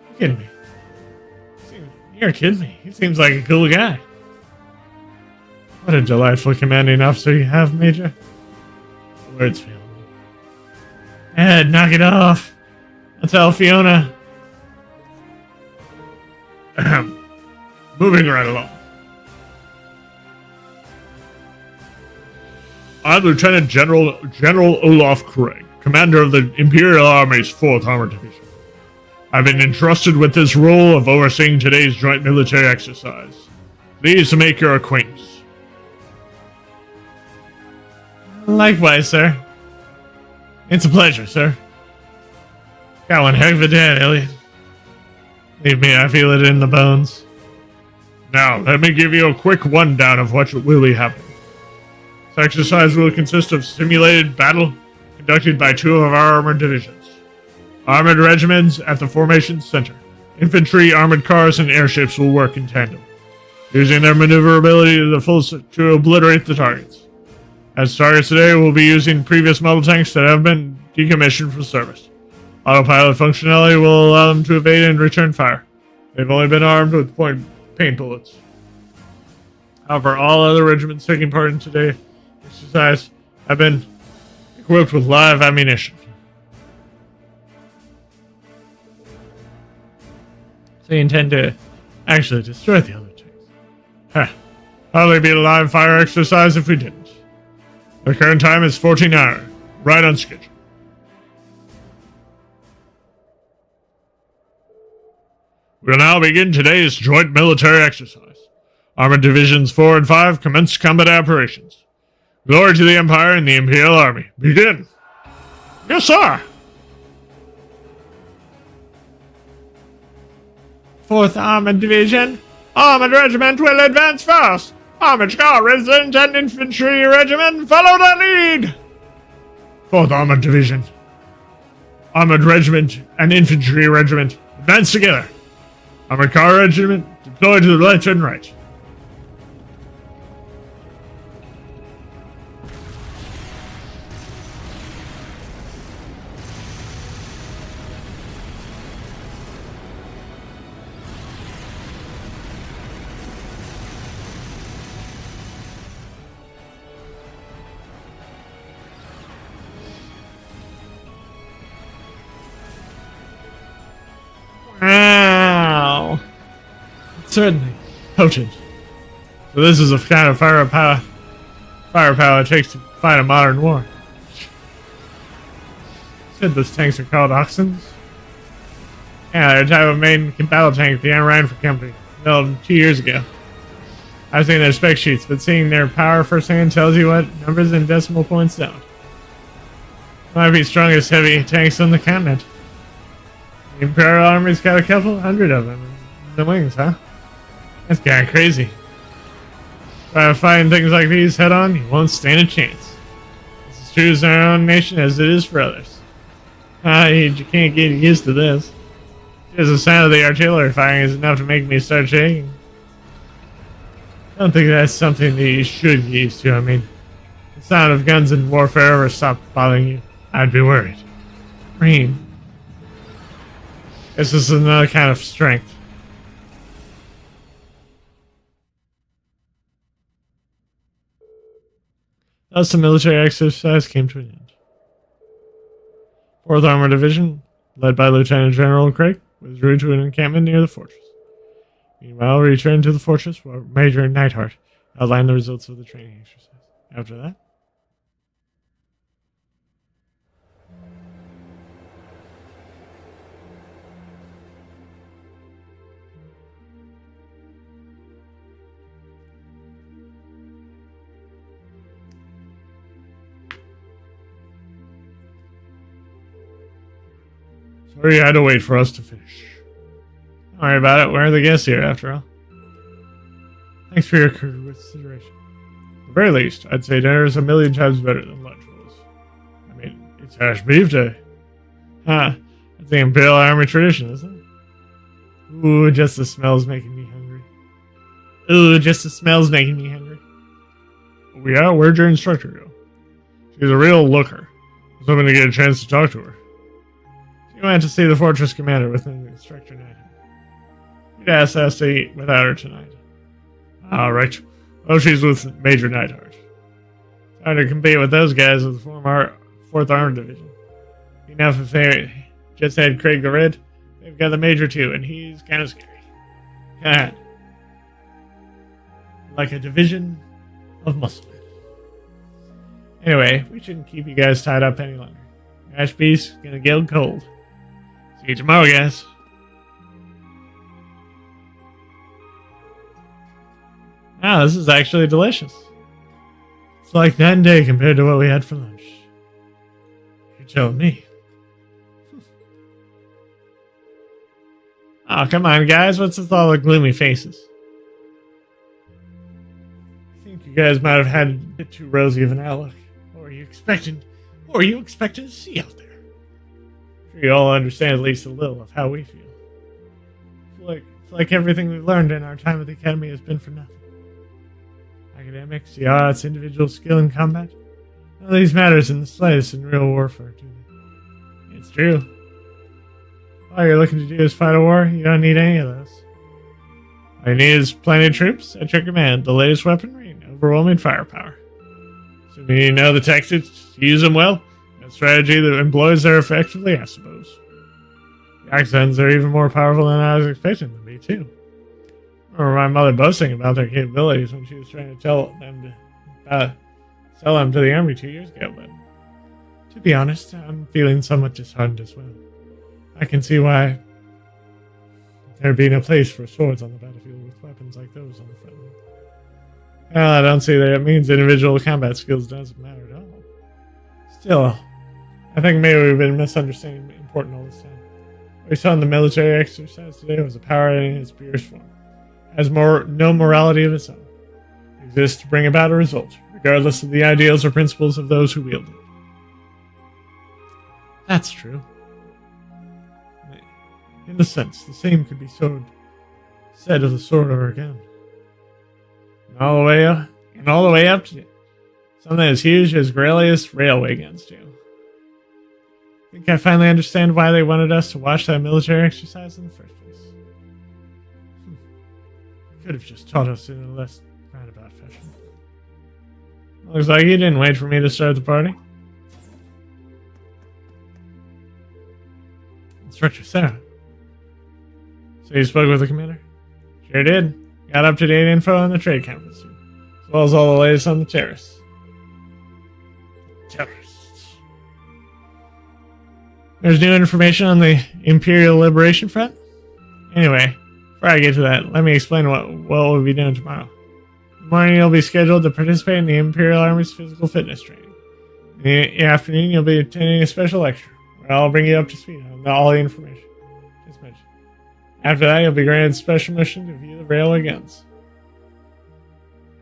You're kidding me. You're kidding me. He seems like a cool guy. What a delightful commanding officer you have, Major. Words fail me. Ed, knock it off. I'll tell Fiona. Moving right along. I'm Lieutenant General Olaf Craig, commander of the Imperial Army's 4th Armored Division. I've been entrusted with this role of overseeing today's joint military exercise. Pleased to make your acquaintance. Likewise, sir. It's a pleasure, sir. Got one heck of a dad, Elliot. Believe me, I feel it in the bones. Now, let me give you a quick rundown of what will be happening. This exercise will consist of simulated battle conducted by 2 of our armored divisions. Armored regiments at the formation center. Infantry, armored cars, and airships will work in tandem, using their maneuverability to the fullest to obliterate the targets. As targets today, we'll be using previous model tanks that have been decommissioned from service. Autopilot functionality will allow them to evade and return fire. They've only been armed with paint bullets. However, all other regiments taking part in today's exercise have been equipped with live ammunition. So you intend to actually destroy the other tanks? Heh. Hardly be a live fire exercise if we didn't. The current time is 14 hours, right on schedule. We'll now begin today's joint military exercise. Armored Divisions 4 and 5 commence combat operations. Glory to the Empire and the Imperial Army. Begin! Yes, sir! 4th Armored Division. Armored Regiment will advance first. Armored Car Regiment and Infantry Regiment follow the lead. 4th Armored Division. Armored Regiment and Infantry Regiment advance together. Armored Car Regiment deploy to the left and right. Wow. Certainly potent. So this is the kind of firepower it takes to fight a modern war. Said those tanks are called Oxens? Yeah, they're a type of main battle tank the Rhineford Company built 2 years ago. I've seen their spec sheets, but seeing their power firsthand tells you what numbers and decimal points don't. Might be strongest heavy tanks on the continent. The Imperial Army's got a couple hundred of them in the wings, huh? That's kinda crazy. By fighting things like these head on, you won't stand a chance. It's as true in our own nation as it is for others. You can't get used to this. Just the sound of the artillery firing is enough to make me start shaking. I don't think that's something that you should get used to. I mean, the sound of guns in warfare ever stopped bothering you, I'd be worried. Green. This is another kind of strength. Thus, the military exercise came to an end. 4th Armored Division, led by Lieutenant General Craig, withdrew to an encampment near the fortress. Meanwhile, we returned to the fortress where Major Neidhart outlined the results of the training exercise. After that, sorry you had to wait for us to finish. don't worry about it. We're the guests here, after all. Thanks for your consideration. At the very least, I'd say dinner is a million times better than lunch was. I mean, It's hash beef day. that's the Imperial Army tradition, isn't it? Ooh, just the smell's making me hungry. Ooh, just the smell's making me hungry. Yeah, where'd your instructor go? She's a real looker. I was hoping to get a chance to talk to her. She went to see the fortress commander within the instructor night. You'd asked us to eat without her tonight. All right. Well, she's with Major Neidhart. It's hard to compete with those guys with the former 4th Armored Division. Enough if they just had Craig the Red, they've got the Major too, and he's kind of scary. Like a division of muscle. Anyway, we shouldn't keep you guys tied up any longer. Ash Beast's gonna get cold. See you tomorrow, guys. Wow, this is actually delicious. It's like night and day compared to what we had for lunch. You're telling me. Oh, come on, guys. What's with all the gloomy faces? I think you guys might have had a bit too rosy of an outlook. What were you expecting to see out there? I'm sure you all understand at least a little of how we feel. It's like everything we've learned in our time at the Academy has been for nothing. Academics, the arts, individual skill in combat. None of these matters in the slightest in real warfare, do they? It's true. All you're looking to do is fight a war. You don't need any of those. All you need is plenty of troops at your command, the latest weaponry, and overwhelming firepower. Assuming you know the tactics, use them well, a strategy that employs them effectively, I suppose. The Accents are even more powerful than I was expecting them to be, too. I remember my mother boasting about their capabilities when she was trying to sell them to the army 2 years ago, but to be honest, I'm feeling somewhat disheartened as well. I can see why there'd be no place for swords on the battlefield with weapons like those on the front line. Well, I don't see that it means individual combat skills doesn't matter at all. Still, I think maybe we've been misunderstanding important all this time. What we saw in the military exercise today was a power in its purest form. It has no morality of its own. It exists to bring about a result, regardless of the ideals or principles of those who wield it. That's true. In a sense, the same could be said of the sword or a gun. And all the way up to something as huge as Grelius railway guns do. I think I finally understand why they wanted us to watch that military exercise in the first place. Could have just taught us in a less roundabout fashion. Looks like you didn't wait for me to start the party. Instructor Sarah. So you spoke with the commander? Sure did. Got up-to-date info on the trade conference, as well as all the latest on the terrorists. There's new information on the Imperial Liberation Front? Anyway, before I get to that, let me explain what we'll be doing tomorrow. In the morning, you'll be scheduled to participate in the Imperial Army's physical fitness training. In the afternoon, you'll be attending a special lecture, where I'll bring you up to speed on all the information just mentioned. After that, you'll be granted a special mission to view the railway guns.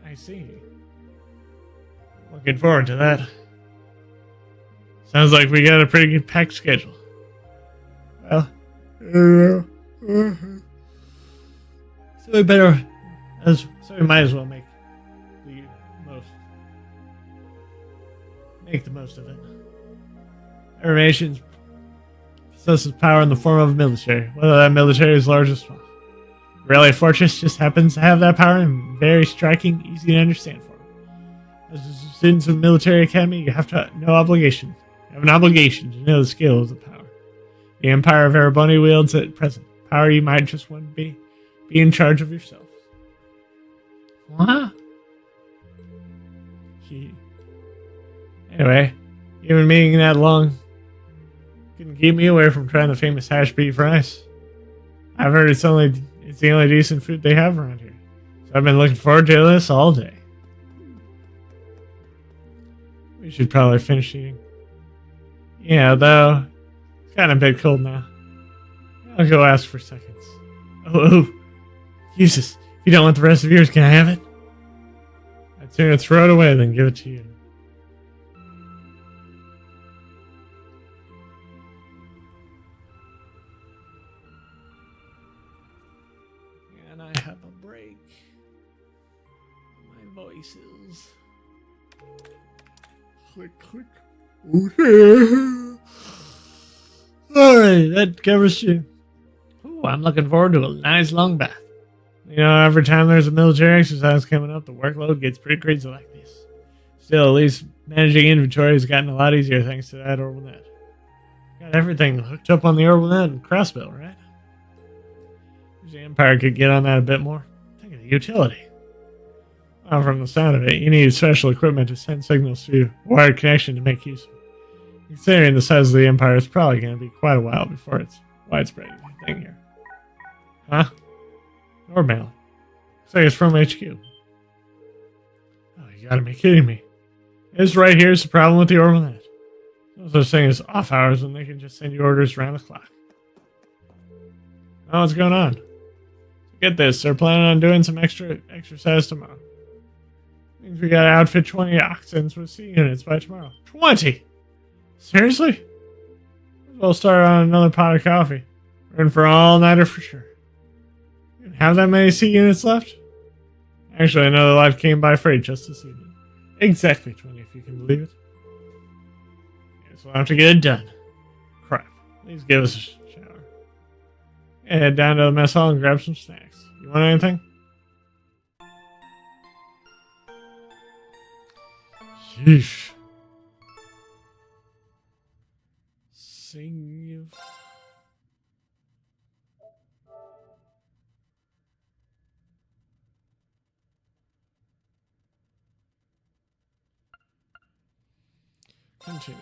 I see. Looking forward to that. Sounds like we got a pretty good packed schedule. Well, so we might as well make the most of it. Information possesses power in the form of a military, whether that military is large or small. Aurelia Fortress just happens to have that power in very striking, easy to understand form. As students of the military academy, you have an obligation to know the scale of the power the Empire of Ereboni wields at present. Power you might just want to be in charge of yourself. What? Anyway, even meeting that long couldn't keep me away from trying the famous hash beef rice. I've heard it's the only decent food they have around here. So I've been looking forward to this all day. We should probably finish eating. Yeah, though, it's kind of a bit cold now. I'll go ask for seconds. Oh, Jesus, if you don't want the rest of yours, can I have it? I'd sooner throw it away than give it to you. And I have a break. My voices. Click, click. Okay. Alright, that covers you. Ooh, I'm looking forward to a nice long bath. You know, every time there's a military exercise coming up, the workload gets pretty crazy like this. Still, at least managing inventory has gotten a lot easier thanks to that orbital net. Got everything hooked up on the orbital net and Crossbill, right? Wish the Empire could get on that a bit more. Think of the utility. Well, from the sound of it, you need special equipment to send signals through wired connection to make use of it. Considering the size of the Empire, it's probably going to be quite a while before it's widespread thing here. Huh? Normail. Looks like it's from HQ. Oh, you gotta be kidding me. This right here is the problem with the orbital net. No such thing as off hours when they can just send you orders around the clock. Oh, what's going on? Get this, they're planning on doing some extra exercise tomorrow. Means we gotta outfit 20 oxens with C units by tomorrow. 20? Seriously? We'll start on another pot of coffee. We're in for all-nighter for sure. You have that many C units left? Actually, another lot came by freight just this evening. Exactly 20, if you can believe it. Guess we'll have to get it done. Crap. Please give us a shower. Head down to the mess hall and grab some snacks. You want anything? Sheesh. Sing. Continue.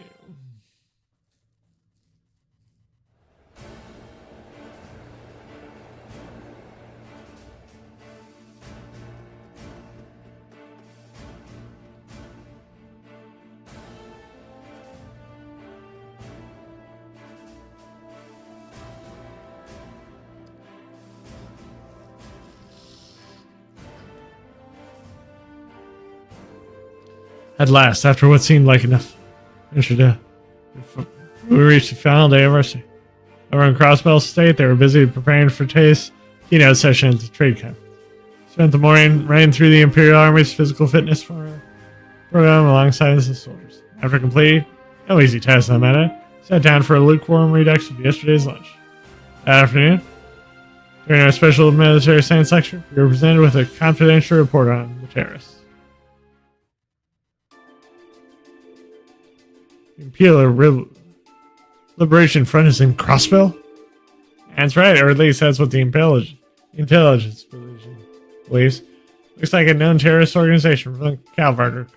At last, after what seemed like enough, we reached the final day of our stay. Over in Crossbell State, they were busy preparing for today's keynote session at the trade conference. Spent the morning running through the Imperial Army's physical fitness program alongside the soldiers. After completing no easy task on that, sat down for a lukewarm redux of yesterday's lunch. That afternoon, during our special military science lecture, we were presented with a confidential report on the terrorists. The Imperial Liberation Front is in Crossbell? That's right, or at least that's what the intelligence believes. Looks like a known terrorist organization from Calvarder.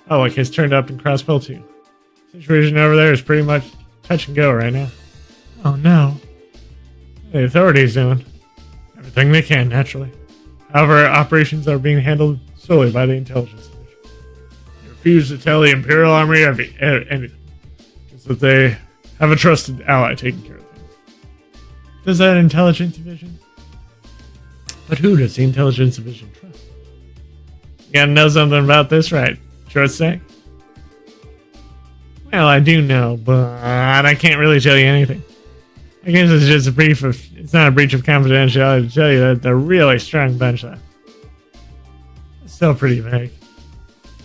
Oh, look, it's turned up in Crossbell too. Situation over there is pretty much touch and go right now. Oh no. The authorities doing everything they can, naturally. However, operations are being handled solely by the intelligence division. They refuse to tell the Imperial Army anything. Just that they have a trusted ally taking care of things. Does that intelligence division? But who does the intelligence division trust? You gotta know something about this, right? Short stack? Well, I do know, but I can't really tell you anything. I guess it's just it's not a breach of confidentiality to tell you that they're a really strong bunch though. It's still pretty vague.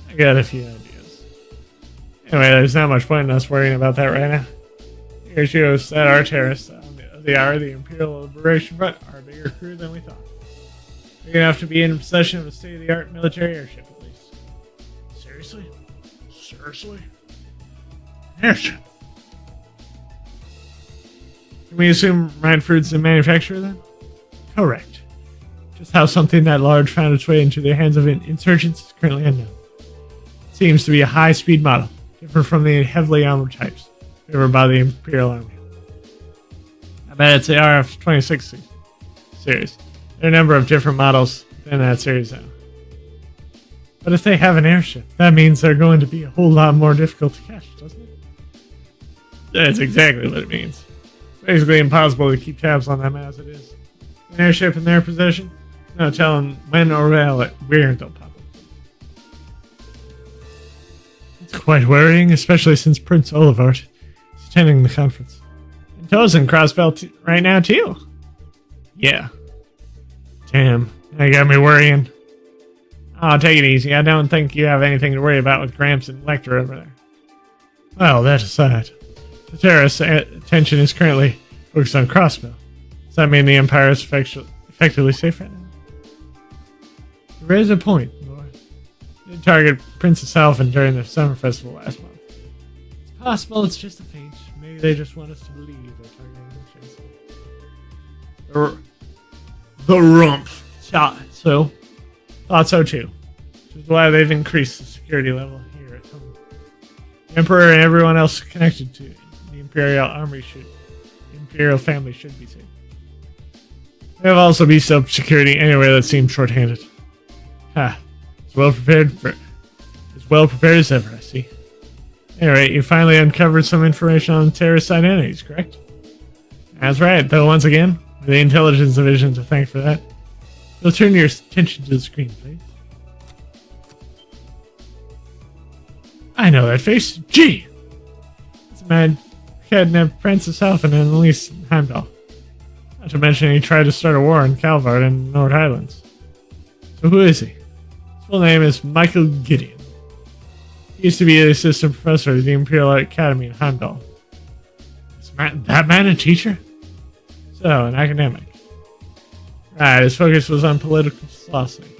I got a few ideas. Anyway, there's not much point in us worrying about that right now. Here shows that our terrorists the Imperial Liberation Front are a bigger crew than we thought. They're gonna have to be in possession of a state-of-the-art military airship at least. Seriously? Seriously? Airship? Can we assume Reinford's the manufacturer then? Correct. Just how something that large found its way into the hands of insurgents is currently unknown. It seems to be a high-speed model, different from the heavily armored types favored by the Imperial Army. I bet it's the RF-26 series. There are a number of different models in that series now. But if they have an airship, that means they're going to be a whole lot more difficult to catch, doesn't it? That's exactly what it means. It's basically impossible to keep tabs on them as it is. An airship in their possession, no telling when or where they'll pop up. It's quite worrying, especially since Prince Olivart is attending the conference. And Toe's in Crossbell right now, too. Yeah. Damn, that got me worrying. Oh, take it easy. I don't think you have anything to worry about with Gramps and Lecter over there. Well, that aside, the terrorists' attention is currently focused on Crossbell. Does that mean the Empire is effectively safe right now? You raise a point, Lord. They did target Princess Alphen during the summer festival last month. It's possible it's just a feint. Maybe they just want us to believe they're targeting the chase. The rump. So, thought so too. Which is why they've increased the security level here at home. The Emperor and everyone else connected to the Imperial family should be safe. They have also beefed up security anywhere that seems short-handed. As well prepared as ever, I see. Anyway, you finally uncovered some information on terrorist identities, correct? That's right, though once again, the intelligence division to thank for that. You'll turn your attention to the screen, please. I know that face. Gee! It's a man who kidnapped Princess Elfin and Elise Heimdall. Not to mention he tried to start a war in Calvard and the Nord Highlands. So who is he? His full name is Michael Gideon. He used to be an assistant professor at the Imperial Academy in Heimdall. Is that man a teacher? So, an academic. Right, his focus was on political philosophy.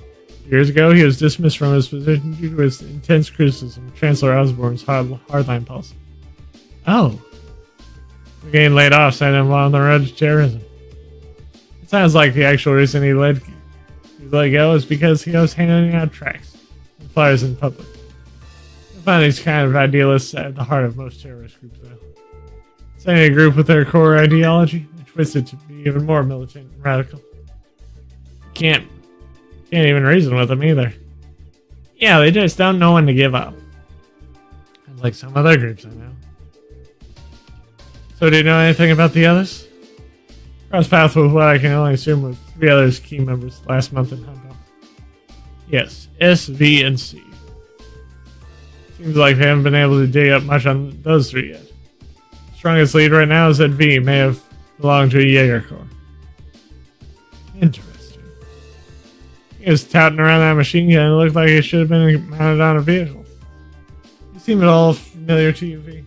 Years ago, he was dismissed from his position due to his intense criticism of Chancellor Osborne's hardline policy. Oh. Getting laid off sent him on the road to terrorism. It sounds like the actual reason he let go is because he was handing out tracts and flyers in public. I find these kind of idealists at the heart of most terrorist groups, though. Sending a group with their core ideology and twisted to be even more militant and radical. Can't even reason with them either. Yeah, they just don't know when to give up. Unlike some other groups I know. So do you know anything about the others? Cross paths with what I can only assume were 3 others key members last month in Heimdall. Yes, S, V, and C. Seems like they haven't been able to dig up much on those 3 yet. The strongest lead right now is that V may have belonged to a Jaeger Corps. Interesting. He was touting around that machine gun and it looked like it should have been mounted on a vehicle. You seem at all familiar to you, V?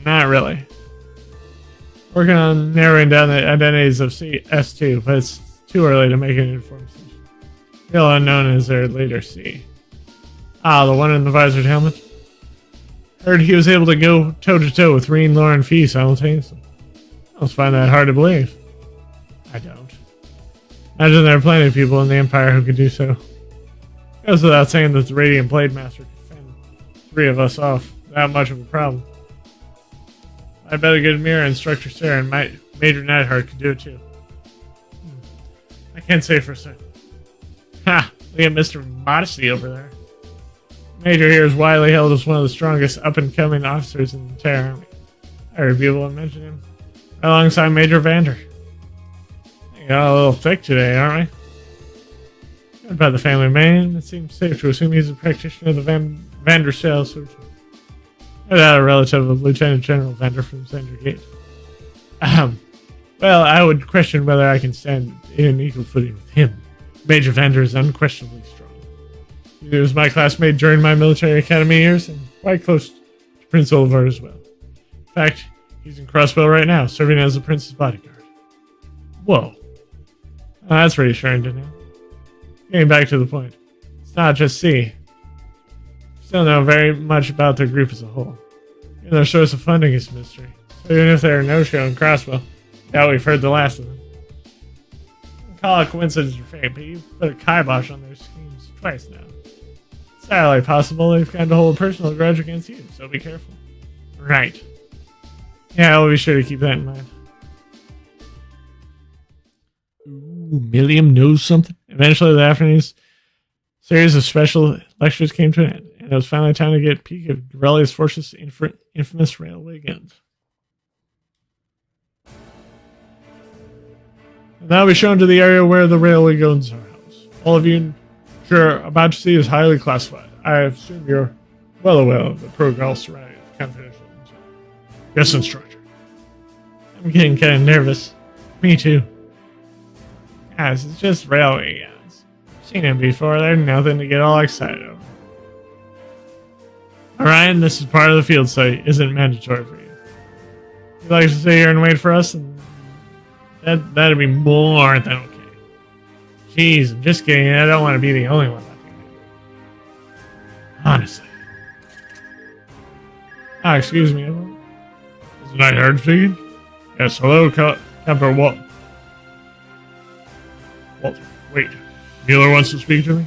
Not really. Working on narrowing down the identities of S2, but it's too early to make an informed decision. Still unknown is their leader, C. Ah, the one in the visored helmet? Heard he was able to go toe-to-toe with Reen, Laura, and Fee simultaneously. I almost find that hard to believe. I don't. Imagine there are plenty of people in the Empire who could do so. It goes without saying that the Radiant Blade Master could fend 3 of us off without much of a problem. I bet a good mirror Instructor Sarah and Major Neidhart could do it too. I can't say for certain. Ha! Look at Mr. Modesty over there. Major here is widely held as one of the strongest up-and-coming officers in the entire army. I heard people mention him. Alongside Major Vander. We got a little thick today, aren't we? Good by the family name, it seems safe to assume he's a practitioner of the Vander Sales Surgeon. Without a relative of Lieutenant General Vander from Xander Gate. Well, I would question whether I can stand in equal footing with him. Major Vander is unquestionably strong. He was my classmate during my military academy years, and quite close to Prince Olvar as well. In fact, he's in Crosswell right now, serving as the prince's bodyguard. Whoa. That's reassuring to know. Getting back to the point. It's not just C. Still know very much about their group as a whole. Even their source of funding is a mystery. So even if they're a no-show in Crosswell, doubt we've heard the last of them. Call it coincidence or fate, but you've put a kibosh on their schemes twice now. It's entirely possible they've come to hold a personal grudge against you, so be careful. Right. Yeah, we'll be sure to keep that in mind. Ooh, Milliam knows something. Eventually, the afternoon's series of special lectures came to an end, and it was finally time to get a peek of Garelia's Fortress' infamous railway guns. And now we're shown to the area where the railway guns are housed. All of you you're about to see is highly classified. I assume you're well aware of the protocol surrounding confidential intel. Yes, Instructor. I'm getting kind of nervous. Me too. Guys, it's just railway guns. Seen them before, they're nothing to get all excited over. Orion, this is part of the field study. Isn't mandatory for you. You'd like to stay here and wait for us? And that'd be more than okay. Jeez, I'm just kidding. I don't want to be the only one looking at it. Honestly. Ah, excuse me. Is Neidhart speaking? Yes, hello, Captain Walter. Wait. Mueller wants to speak to me?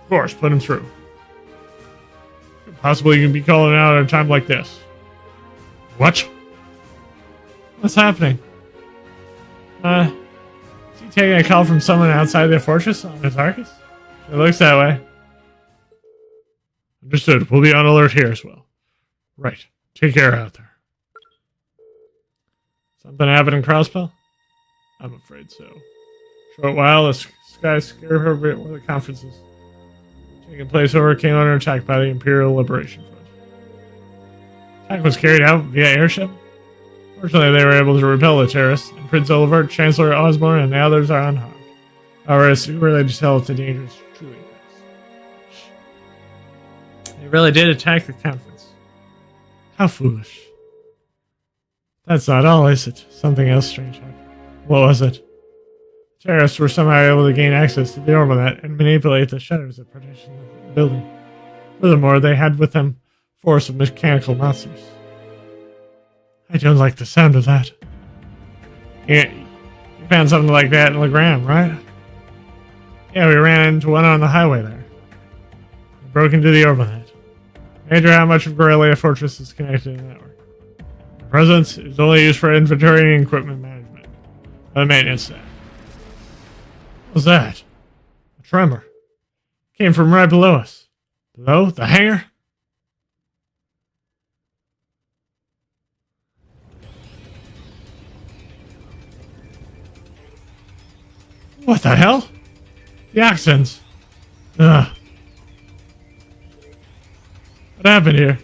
Of course, put him through. Possibly you can be calling out at a time like this. What? What's happening? Is he taking a call from someone outside the fortress on his Arcus? It looks that way. Understood. We'll be on alert here as well. Right. Take care out there. Something happened in Crosspell? I'm afraid so. Short while, the sky scared her bit where the conference is taking place over came under attack by the Imperial Liberation Front. Attack was carried out via airship. Fortunately, they were able to repel the terrorists, and Prince Olivert, Chancellor Osborne, and the others are unharmed. However, it's too early to tell if the danger is truly past. They really did attack the conference. How foolish. That's not all, is it? Something else strange happened. What was it? Terrorists were somehow able to gain access to the Orbinet and manipulate the shutters that partition the building. Furthermore, they had with them a force of mechanical monsters. I don't like the sound of that. Yeah, you found something like that in Legram, right? Yeah, we ran into one on the highway there. We broke into the Orbinet. Major, how much of Gorelia Fortress is connected to the network? The presence is only used for inventory and equipment management. The maintenance staff. What was that? A tremor. Came from right below us. Below? The hangar? What the hell? The accents. Ugh. What happened here?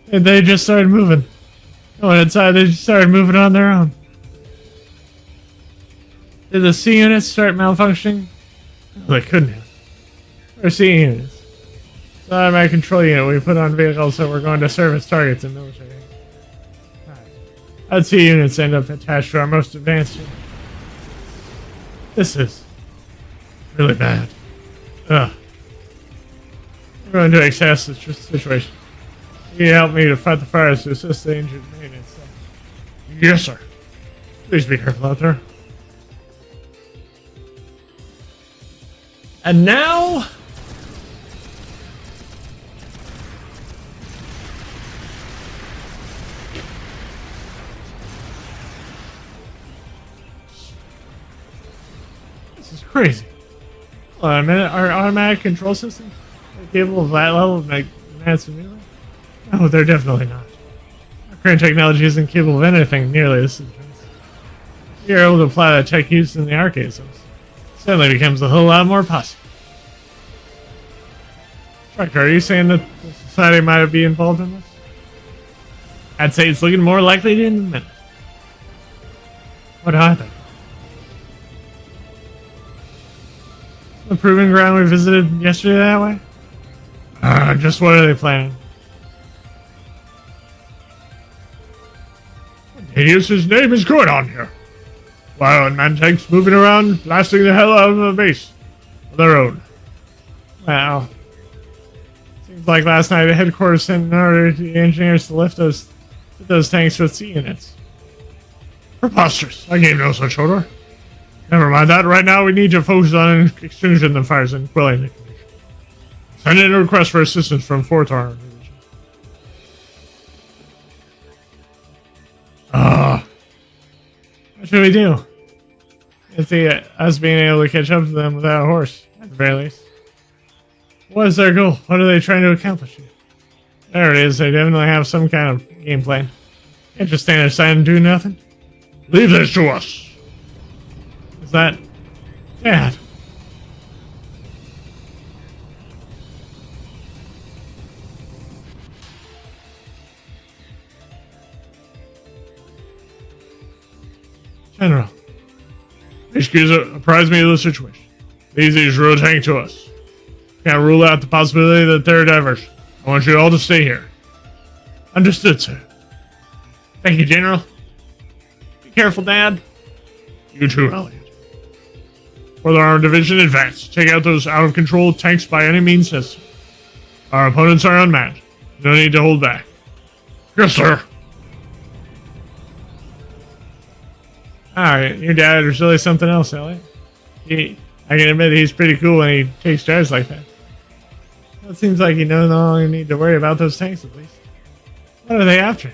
They just started moving. Going inside, they just started moving on their own. Did the C units start malfunctioning? No, they couldn't have. Or C units. It's not my control unit we put on vehicles that were going to service targets in military. How'd C units end up attached to our most advanced unit? This is really bad. Ugh. We're going to assess the situation. You can help me to fight the fires to assist the injured maintenance. Yes, sir. Please be careful out there. And now... This is crazy. Hold on a minute. Our automatic control systems are capable of that level of advanced maneuver? No, they're definitely not. Our current technology isn't capable of anything nearly this advanced. You're able to apply that tech used in the arcade zones. Suddenly becomes a whole lot more possible. Striker, are you saying that the society might be involved in this? I'd say it's looking more likely in a minute. What are they? The proving ground we visited yesterday that way? Just what are they planning? What hideous name is going on here? Wow, and man tanks moving around, blasting the hell out of the base. On their own. Wow. Seems like last night the headquarters sent an order to the engineers to lift those tanks with C units. Preposterous. I gave no such order. Never mind that. Right now we need to focus on extinguishing the fires and quelling the condition. Send in a request for assistance from Fortar. What should we do? It's us being able to catch up to them without a horse, at the very least. What is their goal? What are they trying to accomplish here? There it is. They definitely have some kind of game plan. Can't just stand aside and do nothing. Leave this to us. Is that... Dad? General. Excuse me, apprise me of the situation. Leave these road tank to us. Can't rule out the possibility that they're diversion. I want you all to stay here. Understood, sir. Thank you, General. Be careful, Dad. You too, Elliot. Further our division advance. Take out those out-of-control tanks by any means necessary. Our opponents are unmatched. No need to hold back. Yes, sir. Alright, your dad is really something else, Elliot. I can admit he's pretty cool when he takes charge like that. It seems like you no longer need to worry about those tanks, at least. What are they after?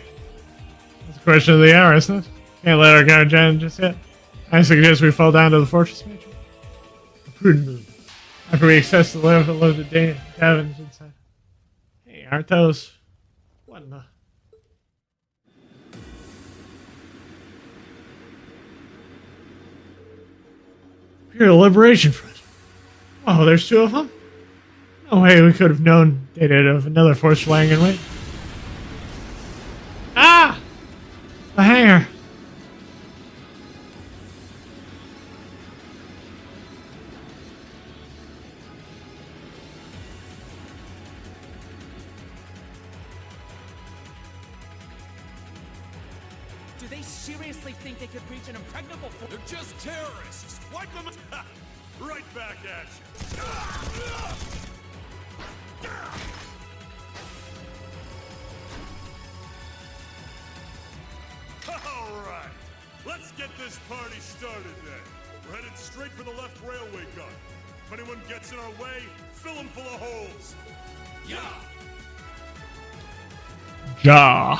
That's a question of the hour, isn't it? Can't let our guard down just yet. I suggest we fall down to the fortress, Major. A prudent move. After we access the level of the cabins inside. Wait, aren't those? What in the? Imperial Liberation Front. Oh, there's two of them? No way we could have known they'd have another force wagon wait. Ah! The hangar. Do they seriously think they could reach an impregnable force? They're just terrorists. Wipe them. Right back at you. All right. Let's get this party started then. We're headed straight for the left railway gun. If anyone gets in our way, fill them full of holes. Yeah. Ja.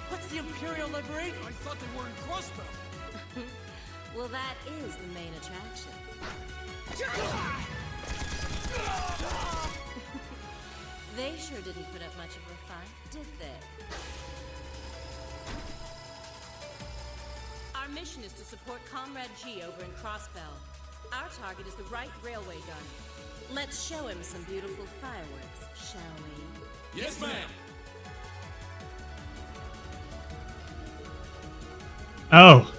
What's the Imperial Liberation? I thought they were in Crossbow. Well, that is the main attraction. They sure didn't put up much of a fight, did they? Our mission is to support Comrade G over in Crossbell. Our target is the right railway gun. Let's show him some beautiful fireworks, shall we? Yes, ma'am. Oh.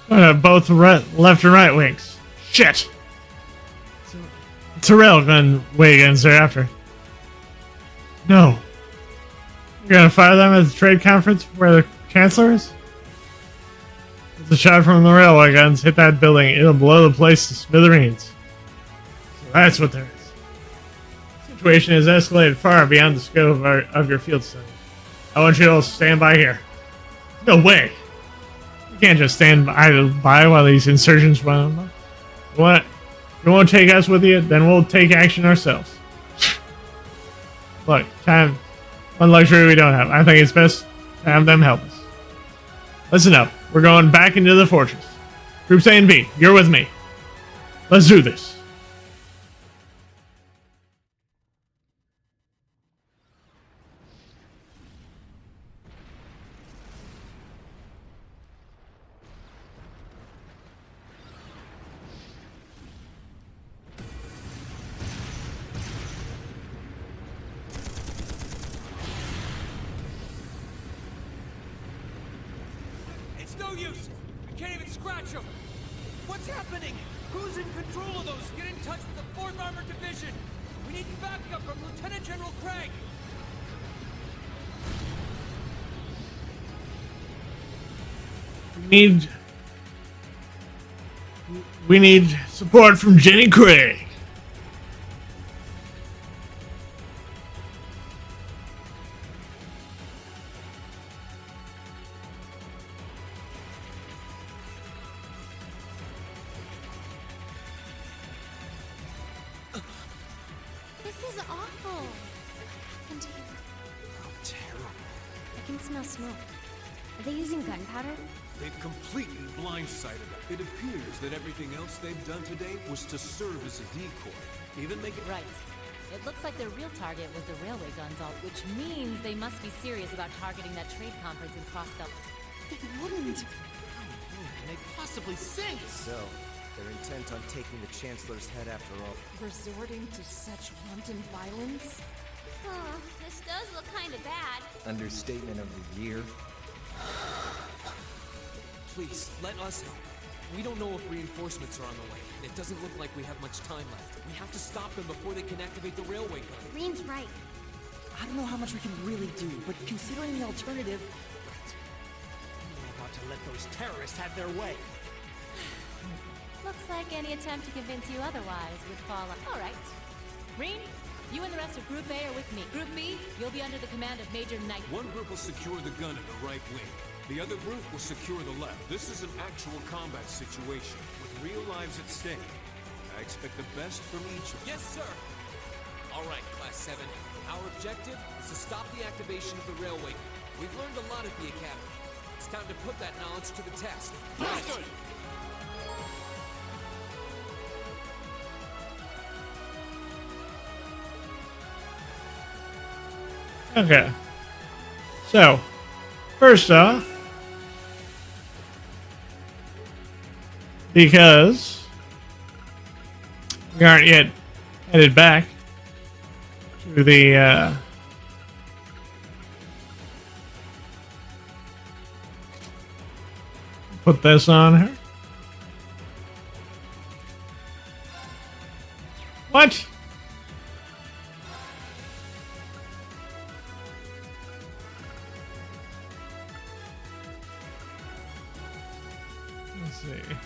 Both left and right wings. Shit. It's a railgun wagons they're after. No. You're gonna fire them at the trade conference where the chancellor is? It's a shot from the railway guns. Hit that building. It'll blow the place to smithereens. So that's what there is. The situation has escalated far beyond the scope of your field study. I want you to all stand by here. No way. You can't just stand idle by while these insurgents run amok. What? You won't take us with you? Then we'll take action ourselves. Look, time. One luxury we don't have. I think it's best to have them help us. Listen up. We're going back into the fortress. Groups A and B, you're with me. Let's do this. It's no use. We can't even scratch them. What's happening? Who's in control of those? Get in touch with the 4th Armored Division. We need backup from Lieutenant General Craig. We need support from Jenny Craig. This is awful. What happened here? Oh, terrible. I can smell smoke. Are they using gunpowder? They've completely blindsided us. It appears that everything else they've done today was to serve as a decoy. Even make it Right. It looks like their real target was the railway guns, which means they must be serious about targeting that trade conference in Crossbelt. They wouldn't. How can they possibly think? So, they're intent on taking the Chancellor's head after all. Resorting to such wanton violence? Oh, this does look kind of bad. Understatement of the year. Please, let us help. We don't know if reinforcements are on the way. It doesn't look like we have much time left. We have to stop them before they can activate the railway gun. Green's right. I don't know how much we can really do, but considering the alternative... We're not about to let those terrorists have their way. Looks like any attempt to convince you otherwise would fall up. All right. Reen, you and the rest of Group A are with me. Group B, you'll be under the command of Major Knight. One group will secure the gun in the right wing. The other group will secure the left. This is an actual combat situation, with real lives at stake. I expect the best from each of you. Yes, sir. All right, Class 7. Our objective is to stop the activation of the railway. We've learned a lot at the Academy. It's time to put that knowledge to the test. Understood. Okay. So, first off, because we aren't yet headed back to the put this on her. What? Let's see.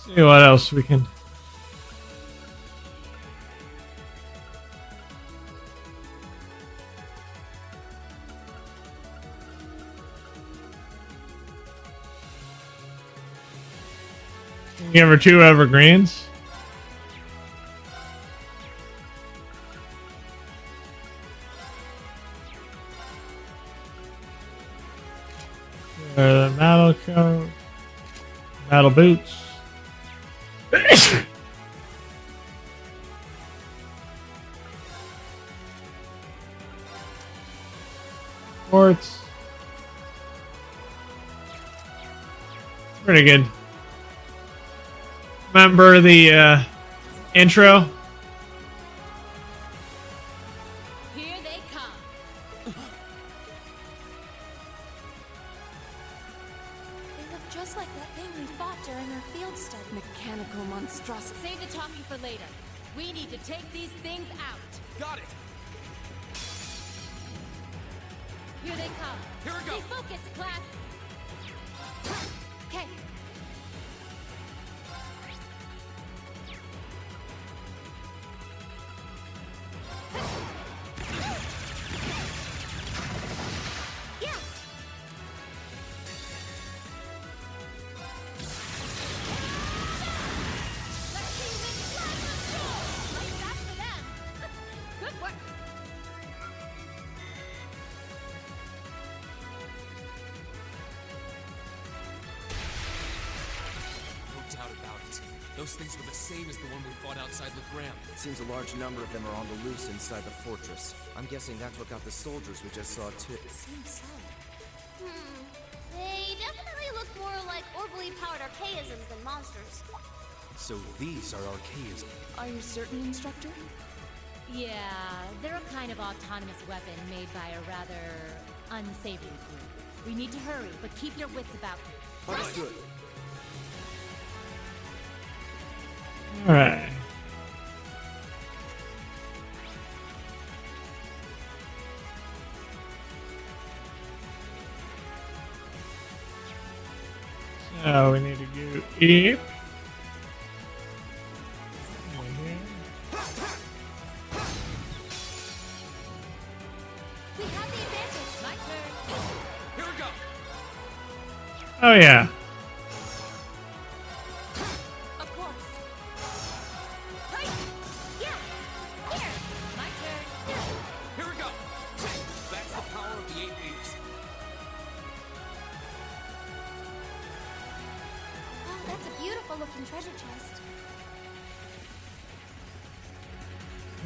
See what else we can. Give her 2 evergreens. The metal coat, metal boots. Quartz. Pretty good. Remember the intro? Here they come. They look just like that thing we fought during our field study. Mechanical monstrosity. Save the talking for later. We need to take these things out. Got it. Here they come. Here we go. Stay focused, class. Okay. Yes. Let's see which plasma fuel. Like that for them. Good work. No doubt about it. Those things were the same as the one we fought outside Legram. It seems a large number of them are on the loose inside the fortress. I'm guessing that's what got the soldiers we just saw too. Seems so. They definitely look more like orbally powered archaisms than monsters. So these are archaisms. Are you certain, Instructor? Yeah, they're a kind of autonomous weapon made by a rather unsavory group. We need to hurry, but keep your wits about you. Understood. Alright. So we need to go eat. We have the advantage. My turn. Here we go. Oh yeah. Of course. Hey! Yeah! Here! My turn. Here we go. That's the power of the 8 leaves. Oh, that's a beautiful looking treasure chest.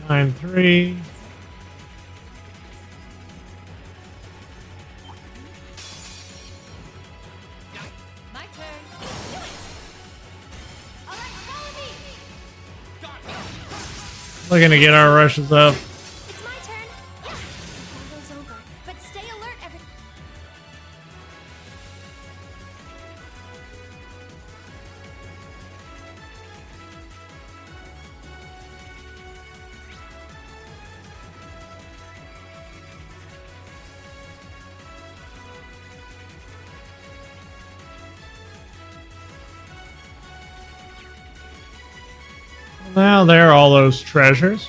9-3. My turn. Do it! All right, follow me! Got it. Looking to get our rushes up. It's my turn. Yeah. Battle's over, but stay alert, every. Now there are all those treasures.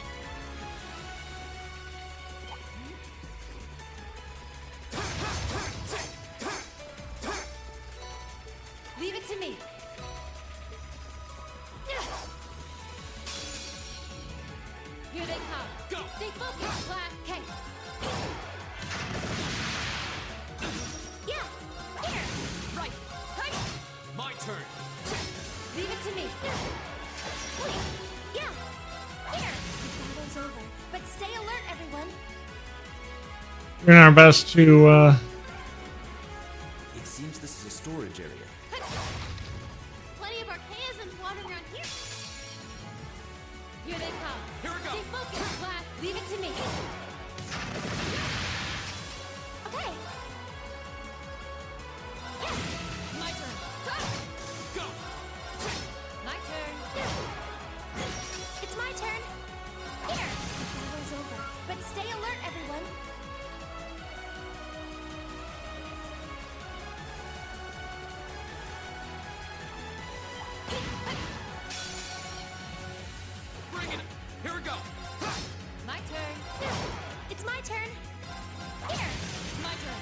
My turn. Leave it to me. Wait. Yeah. Here. The battle's over, but stay alert, everyone. Doing our best to, It seems this is a storage area. Plenty of archaisms wandering around here. Here they come. Here we go. Stay focused, class. Leave it to me. Okay. My turn. Go. My turn. It's my turn. Here. The battle's over, but stay alert, everyone. Bring it. Here we go. My turn. It's my turn. Here. My turn.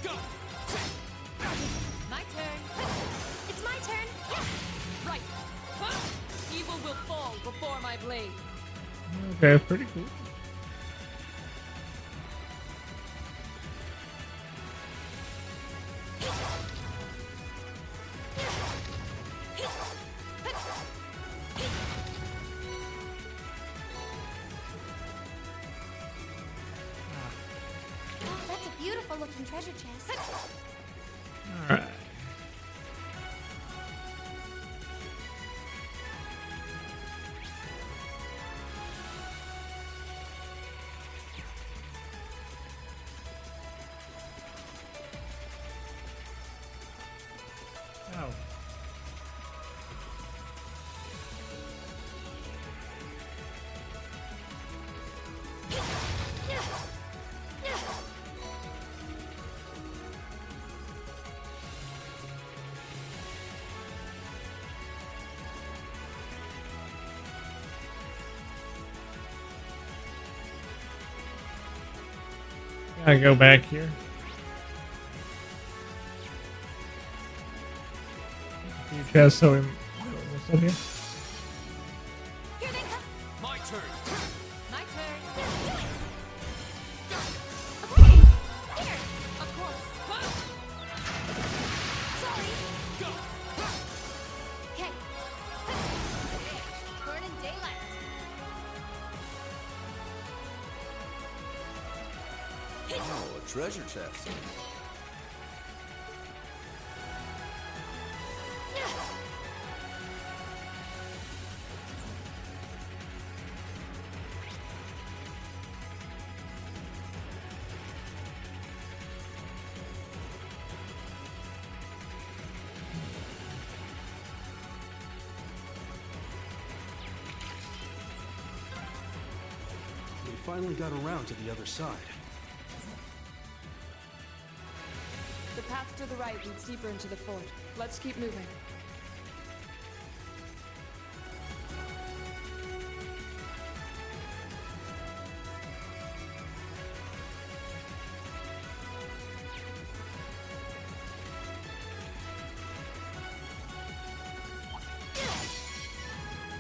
Go. My turn. It's my turn. Right. Evil will fall before my blade. okay, pretty cool. Oh, that's a beautiful looking treasure chest. Alright. Oh. Gotta go back here. A few chests, so we what's up here? Here they come. My turn. My turn. Okay. Here. Of course. Sorry. Go. Okay. Burn in daylight. Oh, a treasure chest. We finally got around to the other side. The path to the right leads deeper into the fort. Let's keep moving.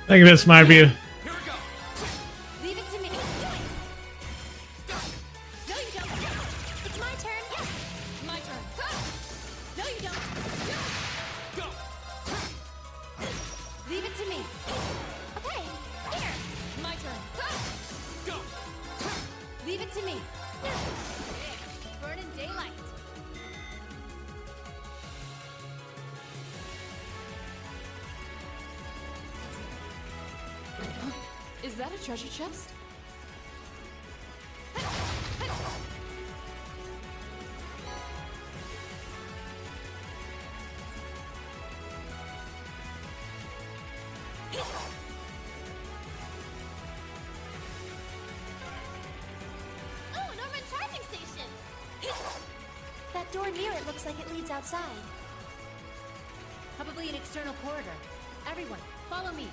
I think this might be a Here we go. Leave it to me. No, you don't. It's my turn. My turn. No, you don't. Go. Leave it to me. Okay. Here. My turn. Go. Leave it to me. Burn in daylight. Is that a treasure chest? Oh, Norman charging station. That door near it looks like it leads outside. Probably an external corridor. Everyone, follow me.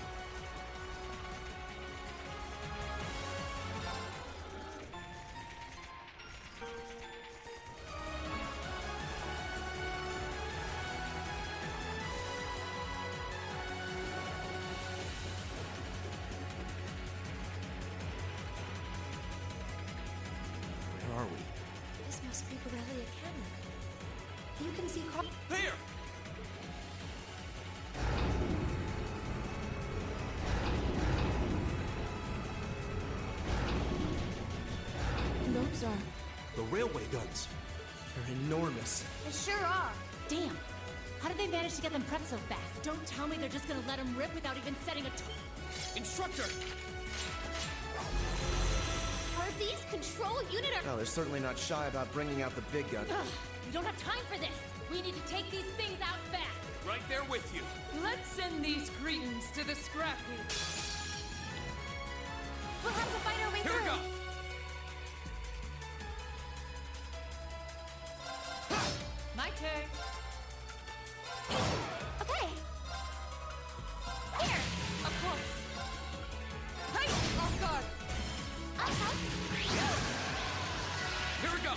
Where are we? This must be Corellia Canyon. You can see There. are. The railway guns. They're enormous. They sure are. Damn. How did they manage to get them prepped so fast? Don't tell me they're just gonna let them rip without even setting a Instructor! Are these control unit or... Well, they're certainly not shy about bringing out the big gun. Ugh, we don't have time for this. We need to take these things out fast. Right there with you. Let's send these cretins to the scrap heap. We'll have to fight our way Here through. we go. My turn. Okay. Here. Of course. Hey! Off guard! Here we go.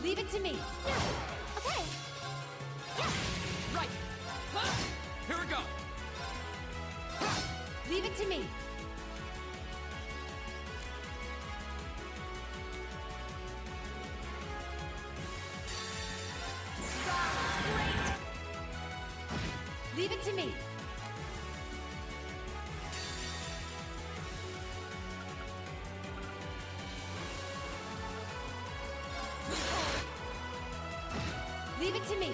Leave it to me. Okay. Right. Here we go. Leave it to me. Leave it to me. Leave it to me.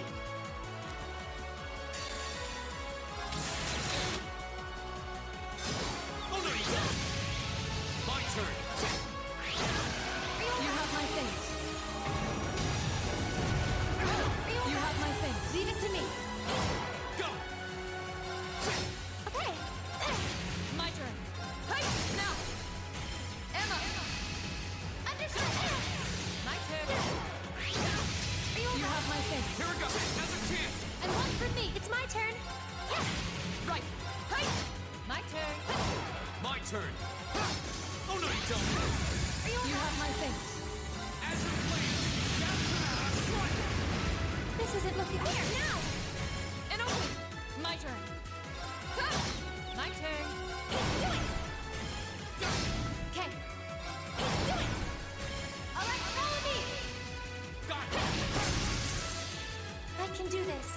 Oh, no, you don't. My turn. You have my things. You have my things. Leave it to me. Go. Okay. My turn. Hey! Now! Emma! Understood. My turn. You have my things. Here we go. Now's a chance. And one for me. It's my turn. Yeah. Right. Hey! My turn. My turn. Oh, no, you don't. You have my things. As your plans. Down to the last strike. This isn't looking here now. And open! My turn. Ah! My turn. Do it. Okay. Do it. All right, follow me. Got it. I can do this.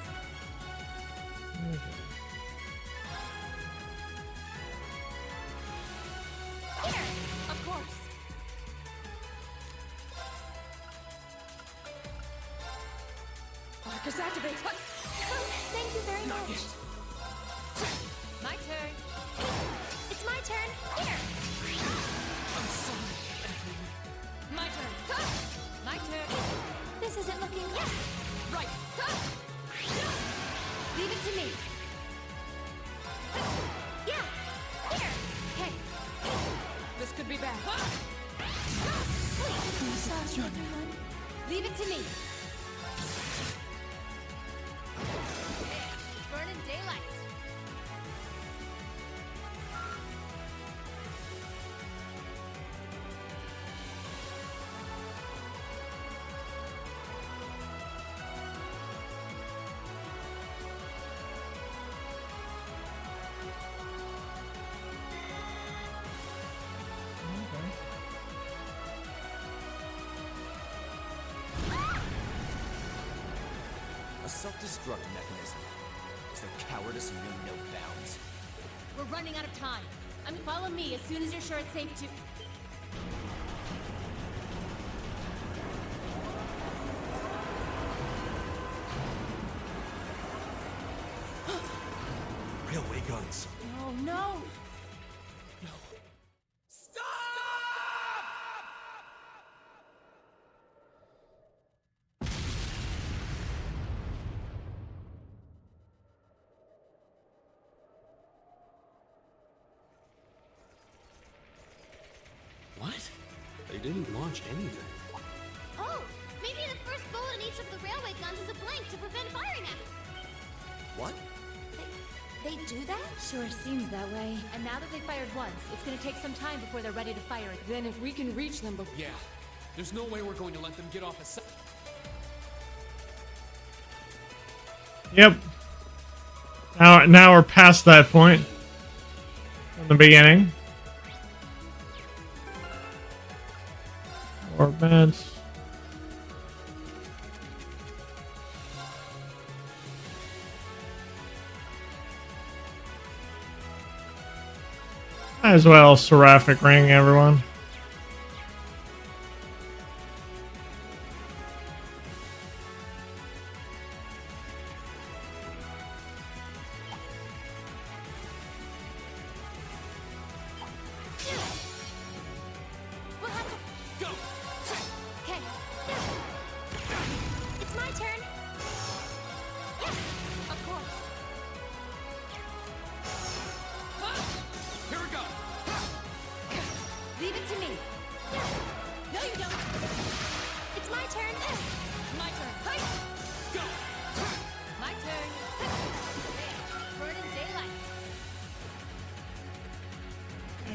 Here. Of course. Arcus activate! Thank you very Not much. yet. My turn. It's my turn. Here. I'm sorry, everyone. My turn. My turn. This isn't looking. Yeah. Right. Leave it to me. Yeah. Here. Okay. This could be bad. I'm sorry, everyone. Leave it to me. Burning daylight. A self-destruct mechanism. Is there cowardice and no bounds? We're running out of time. Follow me as soon as you're sure it's safe to. Railway guns. Oh no! What? They didn't launch anything. Oh, maybe the first bullet in each of the railway guns is a blank to prevent firing at. What? They do that? Sure seems that way. And now that they fired once, it's gonna take some time before they're ready to fire again. Then if we can reach them before... Yeah. There's no way we're going to let them get off a se- Yep. Now we're past that point. From the beginning. Orbits. Might as well Seraphic Ring everyone.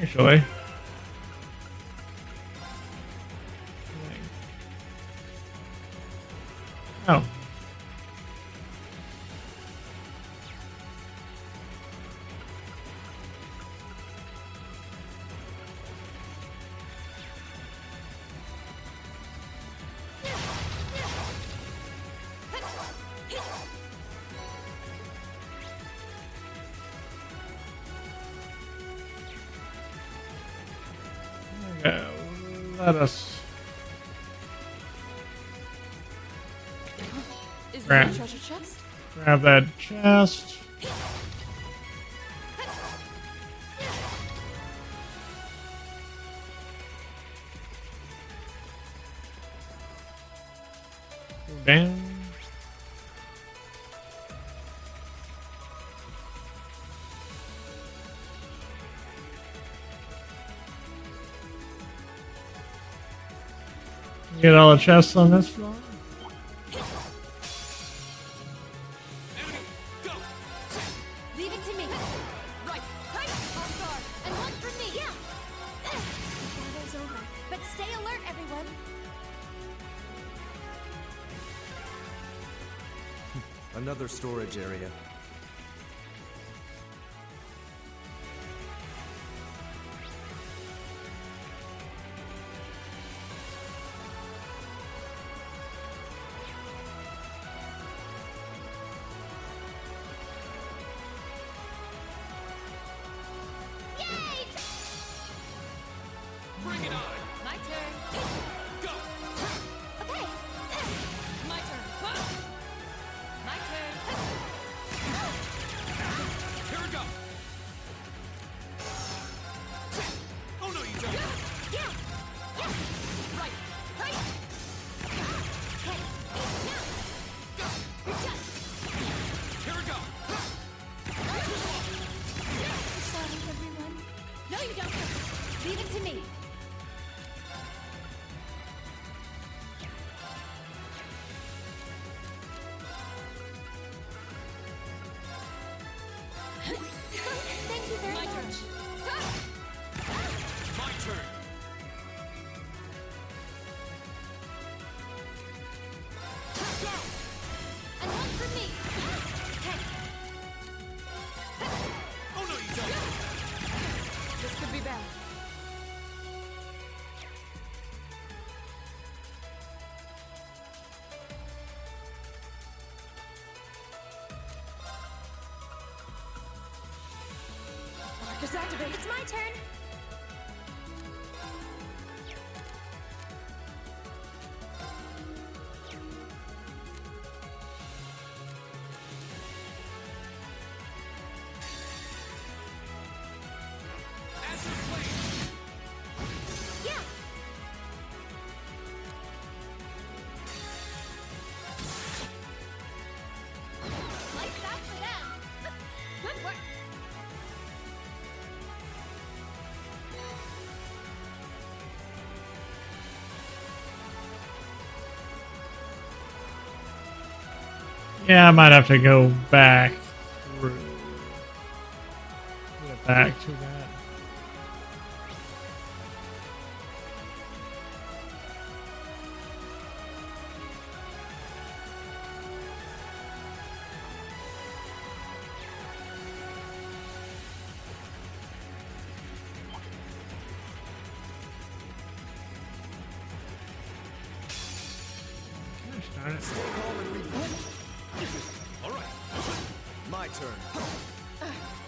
Actually. Oh. Okay, let us Is Grab. there a treasure chest? grab that chest. Go down. Get all the chests on this floor. Leave it to me. Right. Right. On guard. And one for me. Yeah. The battle's over. But stay alert, everyone. Another storage area. Bring it on! My turn. Go! Okay. My turn. My turn. Here we go! Oh no, you don't! Yeah. Yeah. Right. Right. Okay. Now. Go. We're done. Here we go! Sorry, everyone. No, you don't. Leave it to me. Thank you very My turn. much. My turn! Go! And one for me. Okay. Oh no, you don't! This could be bad. Marcus, activate. It's my turn. As you play! Yeah. Lights out for them. Good work. Yeah, I might have to go back through. Get back to that. Gosh darn it. Stay calm and regroup. All right. My turn.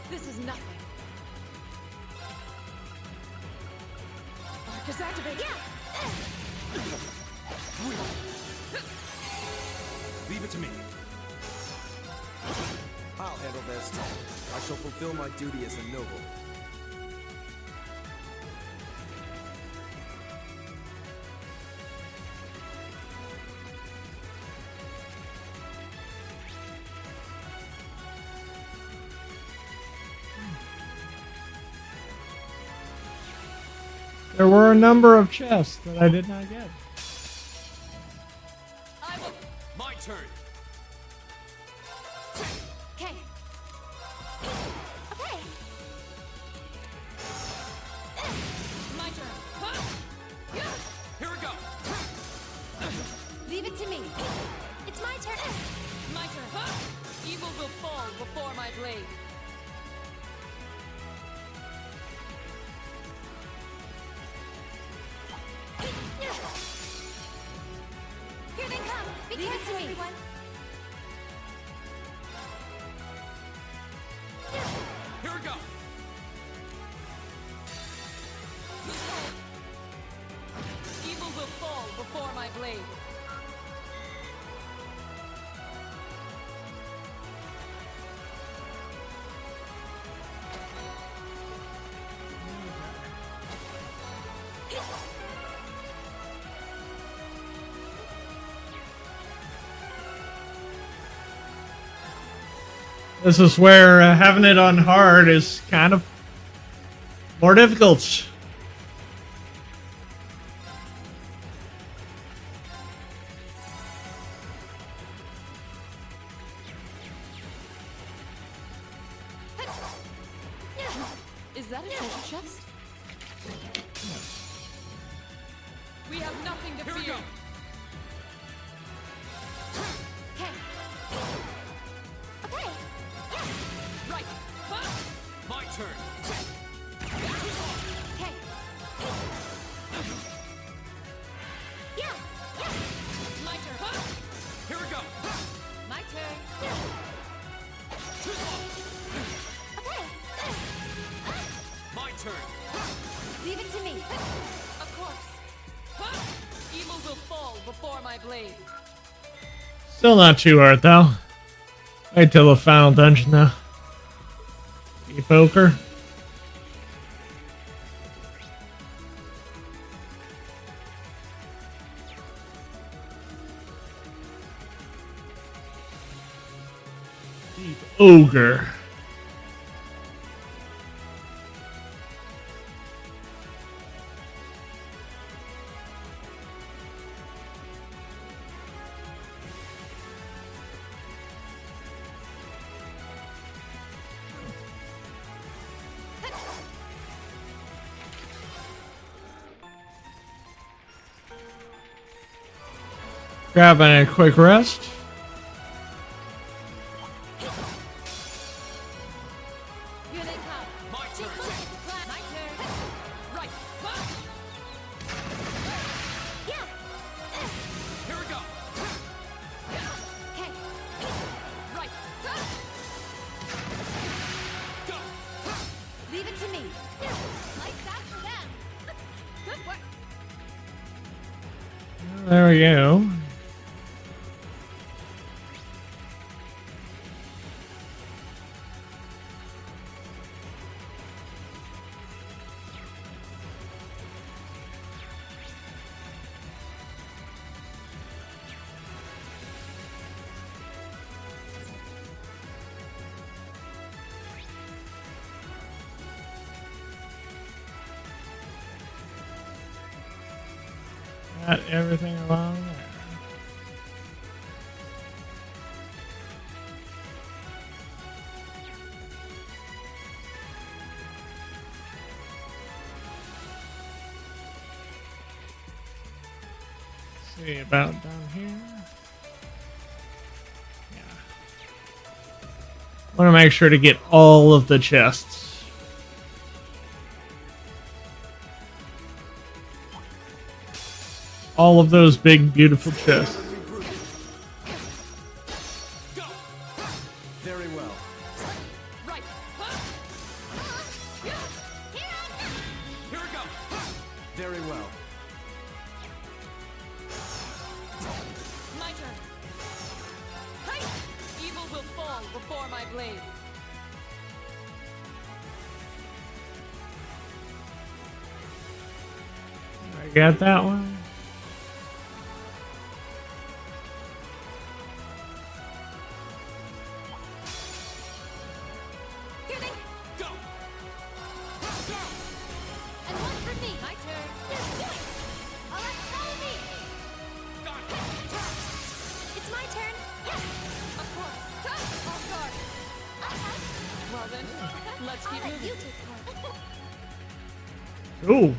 This is nothing. Marcus, activate. Yeah. Leave it to me. I'll handle this. I shall fulfill my duty as a noble. There were a number of chests that I did not get. My turn! Okay. Okay. Evil will fall before my blade. Here they come! Be Leave it careful, to me. everyone! Here we go. Evil will fall before my blade. This is where having it on hard is kind of more difficult. Is that a treasure chest? We have nothing to Here we fear. go. Okay. Okay. Right. My turn. Okay. Yeah. Yeah. My turn. Here we go. My turn. Okay. My turn. Leave it to me. Of course. Evil will fall before my blade. Still not too hard though. Wait till the final dungeon though. You poker. Deep ogre. Grabbing a quick rest. Here they come. My turn. My turn. Right. Yeah. Here we go. Okay. Right. Go. Leave it to me. Like that for them. Good work. There we go. Got everything along there. See about down here. Yeah. Want to make sure to get all of the chests. All of those big, beautiful chests. Go. Very well. Right. Here we go. Very well. My turn. Hi. Evil will fall before my blade. I got that one. Here they Go. Go. and one for me. My turn. Let's do it. All right, follow me. Got it. It's my turn. Yes. Of course. Off guard. Well then, let's I'll keep let moving. you take part. Ooh.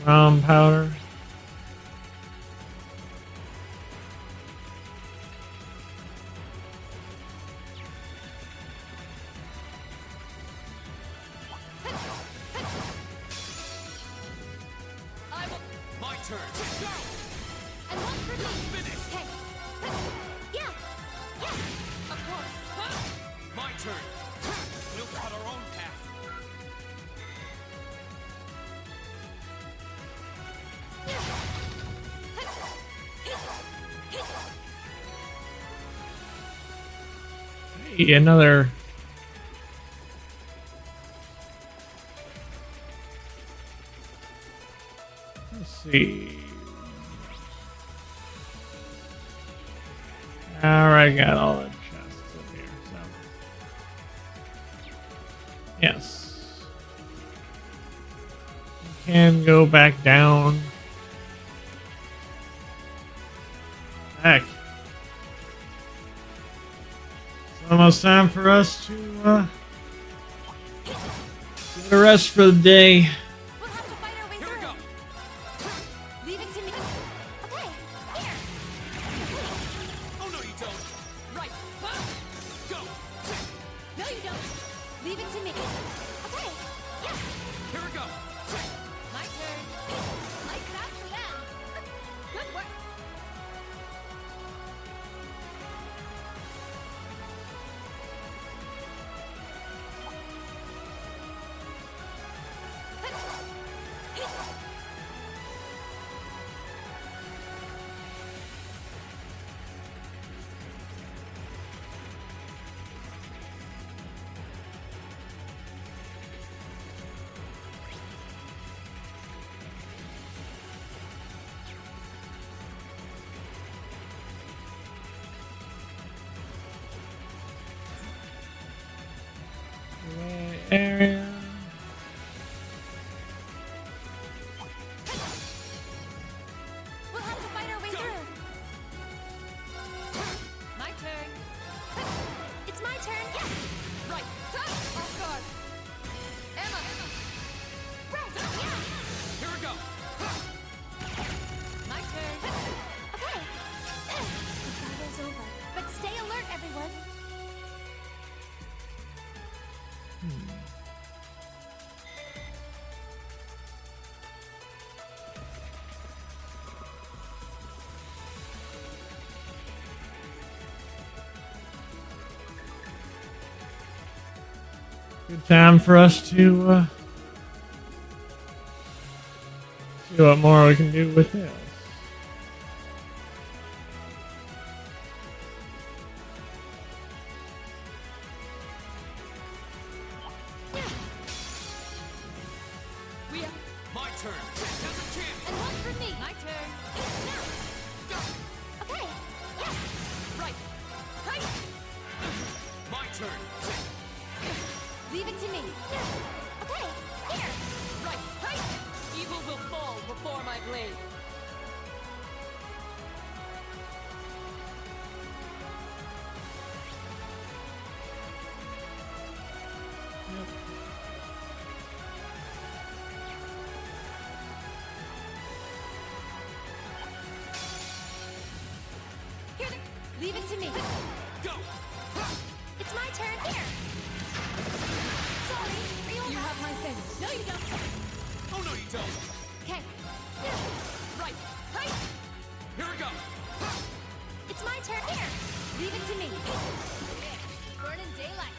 Rom powder. My turn. Go! And one for me. Finish. Okay. Yeah. Yeah. Of course. My turn. We'll cut our own path. Hey, another. Let's see. Alright, got all the chests in here, so. Yes. We can go back down. Heck. It's almost time for us to get a rest for the day. We'll have to fight our way Here we through. go. Leave it to me. Okay. Here. Oh no, you don't. Right. Go. No, you don't. Leave it to me. Okay. Yeah. Here we go. My turn. Like that for them. Good work. Area. We'll have to fight our way through. My turn. It's my turn. Yeah. Right. Off guard. Emma. Right. Yeah. Here we go. My turn. Okay. The battle's over. But stay alert, everyone. Good time for us to see what more we can do with this. We have My turn. Now's a chance. And one for me. my turn. Now. Go. Okay. Yeah. Right. Hey. My turn. Leave it to me. Okay. Here. Right. Hey. Evil will fall before my blade. Here. Leave it to me. Go. It's my turn. Here. Sorry. Are you have my things. No, you don't. Oh no, you don't. Okay. Right. Hey. Here we go. It's my turn. Here. Leave it to me. Burn in daylight.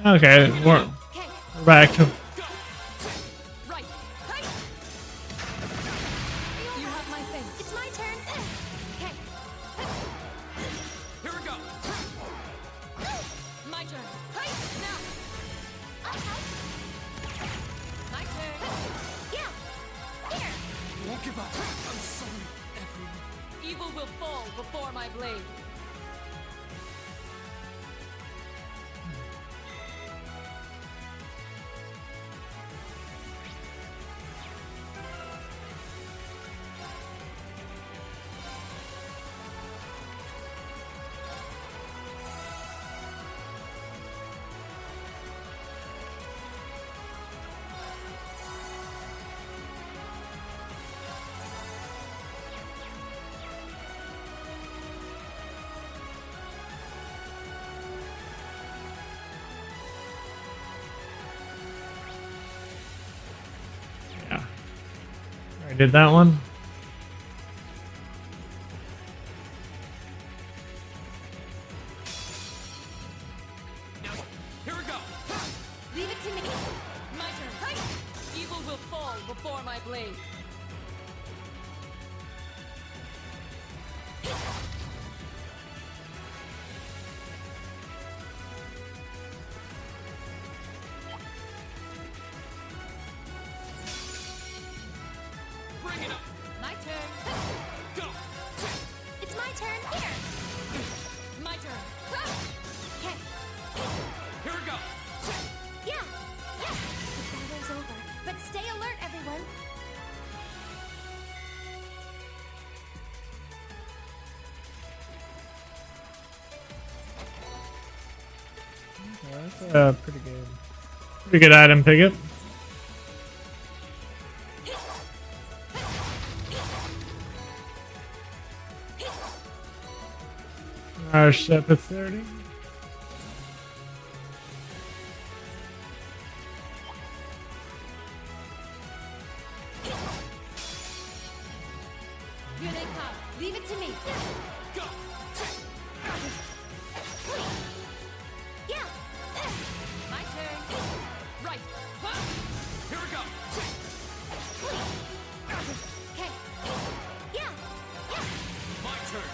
Okay, we're back to. Right. Hey. You have my things. It's my turn. Okay. Here we go. My turn. before my blade. I did that one. Here we go. Leave it to me. My turn. Evil will fall before my blade. Bring it up. My turn. Go. It's my turn. Here. My turn. Okay. Here we go. Yeah. Yeah. The battle's over. But stay alert, everyone. That's pretty good item pickup. Our step at 30. Here they come. Leave it to me. Go. Yeah. My turn. Right. Here we go. Okay. Yeah. Yeah. My turn.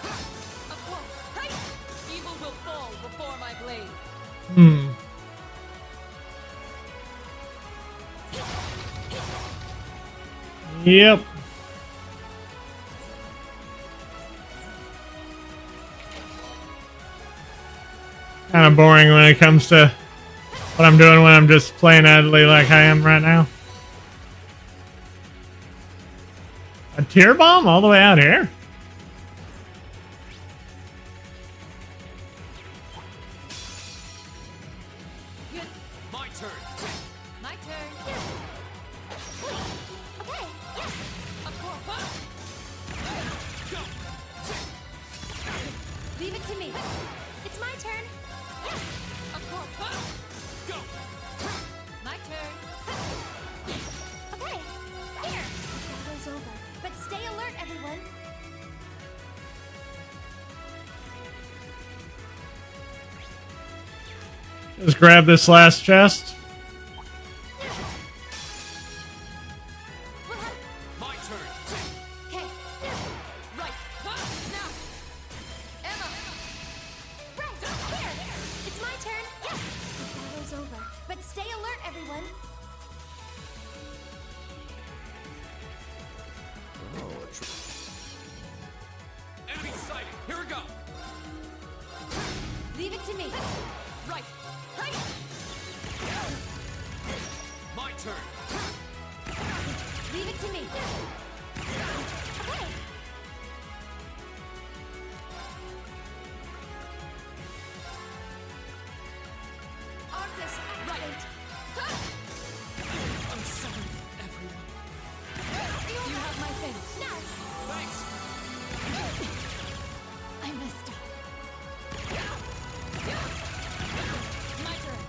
Of course. Evil will fall before my blade. Hmm. Yep. Kind of boring when it comes to what I'm doing when I'm just playing idly like I am right now. A tear bomb all the way out here? My turn. My turn. Okay. Yeah. Of course. Go. Leave it to me. It's my turn. Yeah. Of course. Go. My turn. Okay. Here. The battle's over. But stay alert, everyone. Just grab this last chest. My turn. Okay. Right. Now. Emma. Right. Here. It's my turn. Yeah. The battle's over. But stay alert, everyone. Enemy sighted. Here we go. Leave it to me. Right. My turn. Leave it to me. Okay. Arcus, activate. I'm sorry, everyone. You have my thanks. Now. Thanks. I messed up. My turn.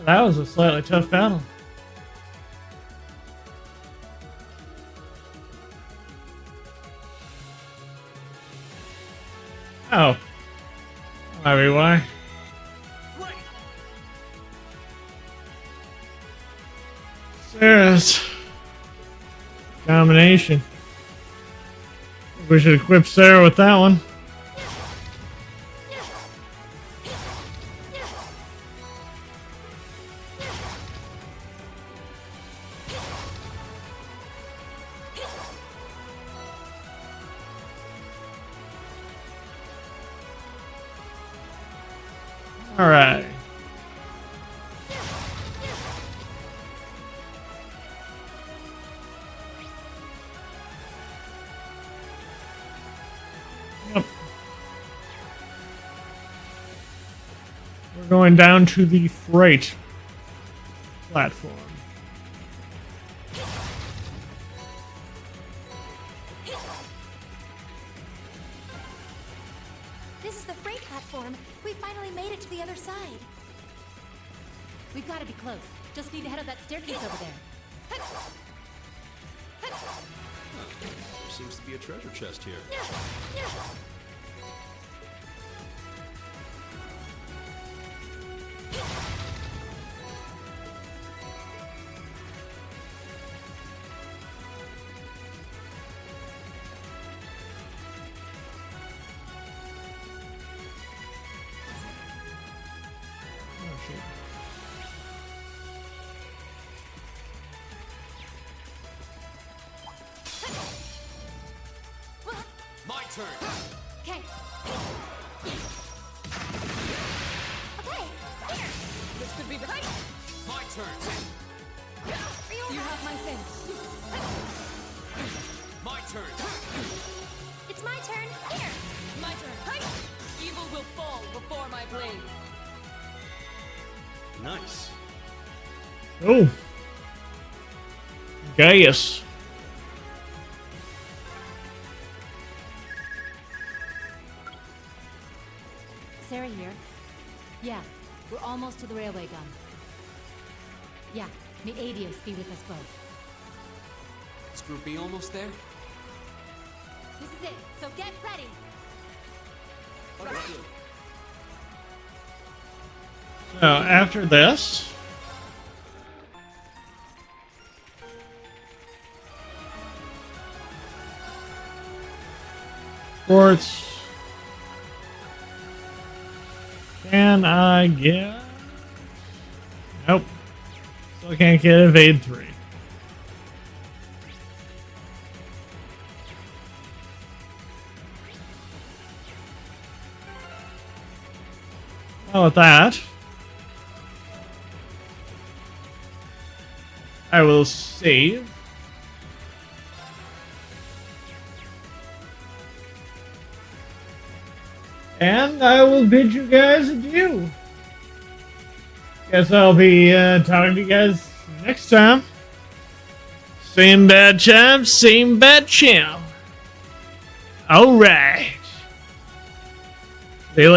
That was a slightly tough battle. Oh. Might be why. Sarah's combination. We should equip Sarah with that one. All right. Yep. We're going down to the freight platform. This is the freight platform. We finally made it to the other side. We've got to be close. Just need to head up that staircase over there. There seems to be a treasure chest here. My turn. Okay. Okay, here. This could be right. My turn. You have my thanks. My turn. It's my turn. Here. My turn. Evil will fall before my blade. Nice. Oh. Gaius. Sarah here. Yeah, we're almost to the railway gun. Yeah, may Adios be with us both. Is Group B almost there? This is it, so get ready! So after this, sports. Can I get? Nope. Still can't get evade 3. Well, with that, I will save. And I will bid you guys adieu. Guess I'll be talking to you guys next time. Same bad time, same bad channel. Alright. See you later.